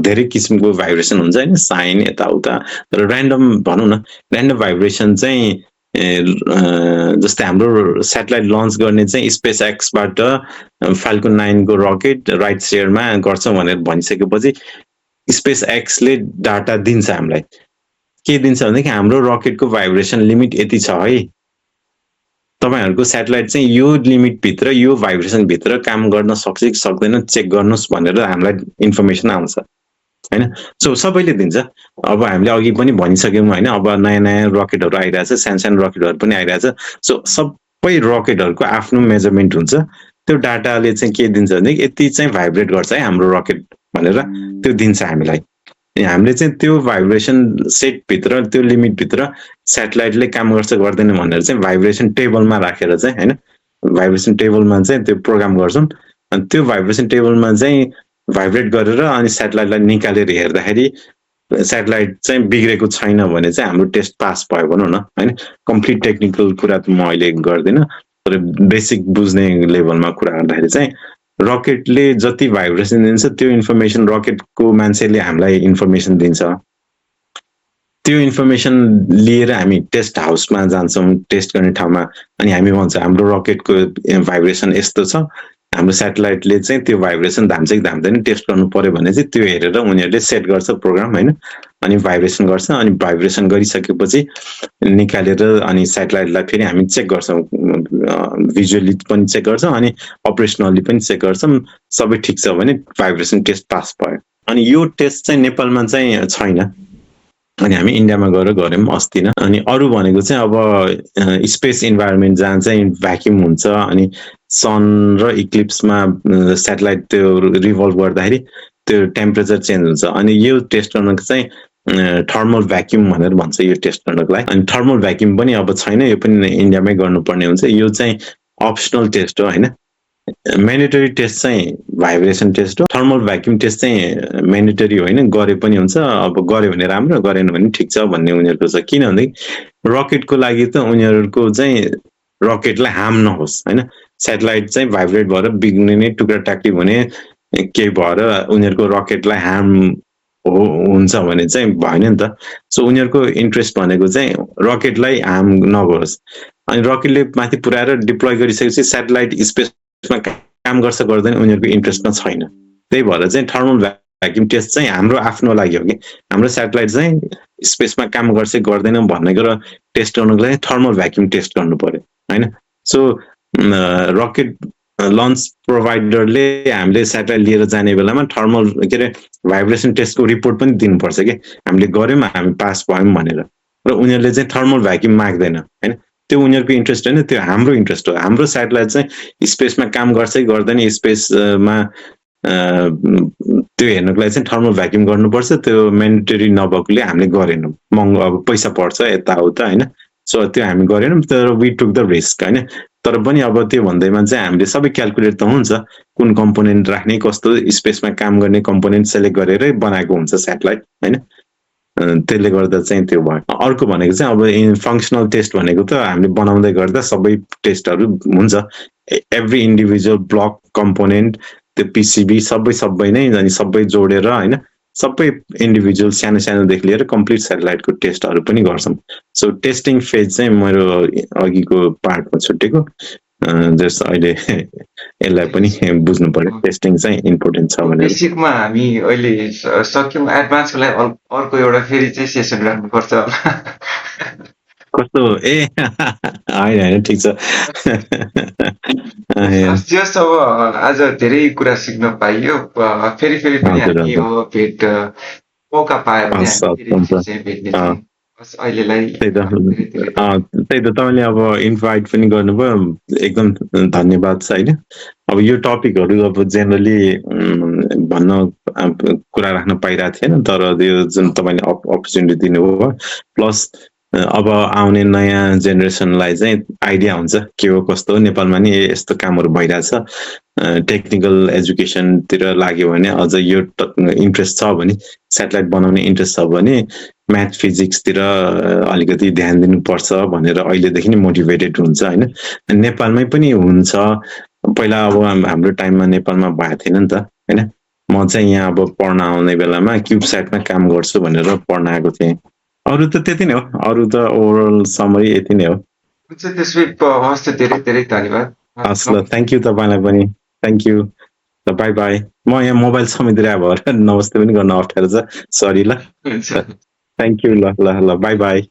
धेरै किसिमको भाइब्रेसन हुन्छ हैन, साइन यताउता, तर ऱ्यान्डम भनौँ न, ऱ्यान्डम भाइब्रेसन चाहिँ जस्तै हाम्रो स्याटेलाइट लन्च गर्ने चाहिँ स्पेस एक्सबाट फाल्कन 9 को रकेट राइट सेयरमा गर्छ भनेर भनिसकेपछि स्पेस एक्सले डाटा दिन्छ हामीलाई। के दिन्छ भनेदेखि हाम्रो रकेटको भाइब्रेसन लिमिट यति छ है, तपाईहरुको स्याटेलाइट चाहिँ यो लिमिट भित्र यो भाइब्रेसन भित्र काम गर्न सक्छ कि सक्दैन चेक गर्नुस् भनेर हामीलाई इन्फर्मेसन आउँछ हैन। सो सबैले दिन्छ। अब हामीले अघि पनि भनिसक्यौं हैन, अब नयाँ नयाँ रकेटहरु आइरहेछ, सानो रकेटहरु पनि आइरहेछ। सो सबै रकेटहरुको आफ्नो मेजरमेन्ट हुन्छ। त्यो डाटाले चाहिँ के दिन्छ भने यति चाहिँ भाइब्रेट गर्छ है हाम्रो रकेट भनेर त्यो दिन्छ हामीलाई। हामीले चाहिँ त्यो भाइब्रेसन सेट भित्र त्यो लिमिट भित्र स्याटेलाइटले काम गर्छ गर्दैन भनेर चाहिँ भाइब्रेसन टेबलमा राखेर चाहिँ हैन, भाइब्रेसन टेबलमा चाहिँ त्यो प्रोग्राम गर्छौं। अनि त्यो भाइब्रेसन टेबलमा चाहिँ भाइब्रेट गरेर अनि स्याटेलाइटलाई निकालेर हेर्दाखेरि स्याटेलाइट चाहिँ बिग्रेको छैन भने चाहिँ हाम्रो टेस्ट पास भयो भनौँ न हैन। कम्प्लिट टेक्निकल कुरा त म अहिले गर्दिन, तर बेसिक बुझ्ने लेभलमा कुरा गर्दाखेरि चाहिँ रकेटले जति भाइब्रेसन दिन्छ त्यो इन्फर्मेसन रकेटको मान्छेले हामीलाई इन्फर्मेसन दिन्छ। त्यो इन्फर्मेसन लिएर हामी टेस्ट हाउसमा जान्छौँ, टेस्ट गर्ने ठाउँमा, अनि हामी भन्छ हाम्रो रकेटको भाइब्रेसन यस्तो छ, हाम्रो स्याटेलाइटले चाहिँ त्यो भाइब्रेसन धाम्छ कि धाम्दैन टेस्ट गर्नु पर्यो भने चाहिँ त्यो हेरेर उनीहरूले सेट गर्छ प्रोग्राम हैन। अनि भाइब्रेसन गर्छ, अनि भाइब्रेसन गरिसकेपछि निकालेर अनि स्याटेलाइटलाई फेरि हामी चेक गर्छौँ, भिजुअली पनि चेक गर्छौँ अनि अपरेसनली पनि चेक गर्छौँ। सबै ठिक छ भने भाइब्रेसन टेस्ट पास भयो। अनि यो टेस्ट चाहिँ नेपालमा चाहिँ छैन, अनि हामी इन्डियामा गएर गर्यौं अस्ति नै। अनि अरु भनेको चाहिँ अब स्पेस इन्भाइरोमेन्ट जहाँ चाहिँ भ्याक्युम हुन्छ अनि सन र इक्लिप्समा स्याटेलाइट त्यो रिभल्भ गर्दाखेरि त्यो टेम्परेचर चेन्ज हुन्छ। अनि यो टेस्ट गर्नको चाहिँ थर्मल भ्याक्युम भनेर भन्छ यो टेस्ट गर्नको लागि। अनि थर्मल भ्याक्युम पनि अब छैन, यो पनि इन्डियामै गर्नुपर्ने हुन्छ। यो चाहिँ अप्सनल टेस्ट हो हैन। म्यान्डेटरी टेस्ट चाहिँ भाइब्रेसन टेस्ट हो। थर्मल भ्याक्युम टेस्ट चाहिँ म्यान्डेटरी होइन, गरे पनि हुन्छ। अब गर्यो भने राम्रो, गरेन भने ठिक छ भन्ने उनीहरूको छ। किनभने रकेटको लागि त उनीहरूको चाहिँ रकेटलाई हार्म नहोस् हैन। स्याटेलाइट चाहिँ भाइब्रेट भएर बिग्रिने, टुक्रा टाक्री हुने, केही भएर उनीहरूको रकेटलाई हार्म हुन्छ भने चाहिँ भएन नि त। सो उनीहरूको इन्ट्रेस्ट भनेको चाहिँ रकेटलाई हार्म नगरोस्। अनि रकेटले माथि पुर्याएर डिप्लोय गरिसकेपछि स्याटेलाइट स्पेसमा काम गर्छ गर्दैन उनीहरूको इन्ट्रेस्टमा छैन। त्यही भएर चाहिँ थर्मल भ्याक्युम टेस्ट चाहिँ हाम्रो आफ्नो लागि हो कि हाम्रो स्याटेलाइट चाहिँ स्पेसमा काम गर्छ गर्दैन भनेको र टेस्ट गर्नुको लागि थर्मल भ्याक्युम टेस्ट गर्नु पर्यो हैन। सो रकेट लन्च प्रोभाइडरले हामीले स्याटेलाइट लिएर जाने बेलामा थर्मल के अरे भाइब्रेसन टेस्टको रिपोर्ट पनि दिनुपर्छ कि हामीले गर्यौँ हामी पास भयौँ भनेर। र उनीहरूले चाहिँ थर्मल भ्याक्युम माग्दैन हैन। त्यो उनीहरूको इन्ट्रेस्ट होइन, त्यो हाम्रो इन्ट्रेस्ट हो। हाम्रो स्याटेलाइट चाहिँ स्पेसमा काम गर्छ कि गर्दैन, स्पेसमा त्यो हेर्नको लागि चाहिँ थर्मल भ्याक्युम गर्नुपर्छ। त्यो म्यान्डेटरी नभएकोले हामीले गरेनौँ, महँगो अब पैसा पर्छ यताउता हैन। सो त्यो हामी गरेनौँ, तर वी टुक द रिस्क हैन। तर पनि अब त्यो भन्दैमा चाहिँ हामीले सबै क्याल्कुलेट त हुन्छ, कुन कम्पोनेन्ट राख्ने, कस्तो स्पेसमा काम गर्ने कम्पोनेन्ट सेलेक्ट गरेरै बनाएको हुन्छ स्याटेलाइट हैन। त्यसले गर्दा चाहिँ त्यो भयो। अर्को भनेको चाहिँ अब फङ्सनल टेस्ट भनेको त हामीले बनाउँदै गर्दा सबै टेस्टहरू हुन्छ, एभ्री इन्डिभिजुअल ब्लक कम्पोनेन्ट त्यो पिसिबी सबै नै, अनि सबै जोडेर हैन, सबै इन्डिभिजुअल सानो सानोदेखि लिएर कम्प्लिट स्याटेलाइटको टेस्टहरू पनि गर्छौँ। सो टेस्टिङ फेज चाहिँ मेरो अघिको पार्टमा छुटेको, जस अहिले यसलाई पनि बुझ्नु पर्यो, टेस्टिङ चाहिँ इम्पोर्टेन्ट छ भनेर। बेसिकमा हामी अहिले सक्यौँ, एडभान्सको लागि अर्को एउटा फेरि चाहिँ सेसन राख्नुपर्छ होला। कस्तो होइन ठिक छ। जस अब आज धेरै कुरा सिक्न पाइयो। फेरि पनि हामी यो भेट मौका पायो भने हामी भेट्ने छौँ। अहिलेलाई त्यही त तपाईँले अब इन्भाइट पनि गर्नुभयो, एकदम धन्यवाद छ होइन। अब यो टपिकहरू अब जेनरली भन्न कुरा राख्न पाइरहेको थिएन, तर यो जुन तपाईँले अपर्च्युनिटी दिनुभयो, प्लस अब आउने नयाँ जेनेरेसनलाई चाहिँ आइडिया हुन्छ के हो कस्तो हो नेपालमा नि यस्तो कामहरू भइरहेछ टेक्निकल एजुकेसनतिर लाग्यो भने अझ यो इन्ट्रेस्ट छ भने सेटेलाइट बनाउने इन्ट्रेस्ट छ भने म्याथ फिजिक्सतिर अलिकति ध्यान दिनुपर्छ भनेर अहिलेदेखि नै मोटिभेटेड हुन्छ होइन नेपालमै पनि हुन्छ पहिला अब हाम्रो टाइममा नेपालमा भएको थिएन नि त होइन म चाहिँ यहाँ अब पढ्न आउने बेलामा क्युबस्याटमा काम गर्छु भनेर पढ्न आएको थिएँ अरू त त्यति नै हो अरू त ओभरअल समरी यति नै हो हुन्छ त्यसो भए हवस् त धेरै धेरै धन्यवाद हस् ल थ्याङ्क यू तपाईँलाई पनि थ्याङ्क यू ल बाई बाई म यहाँ मोबाइल समेत भएर नमस्ते पनि गर्न अप्ठ्यारो छ सरी ल हुन्छ थ्याङ्क यू ल ल ल बाई बाई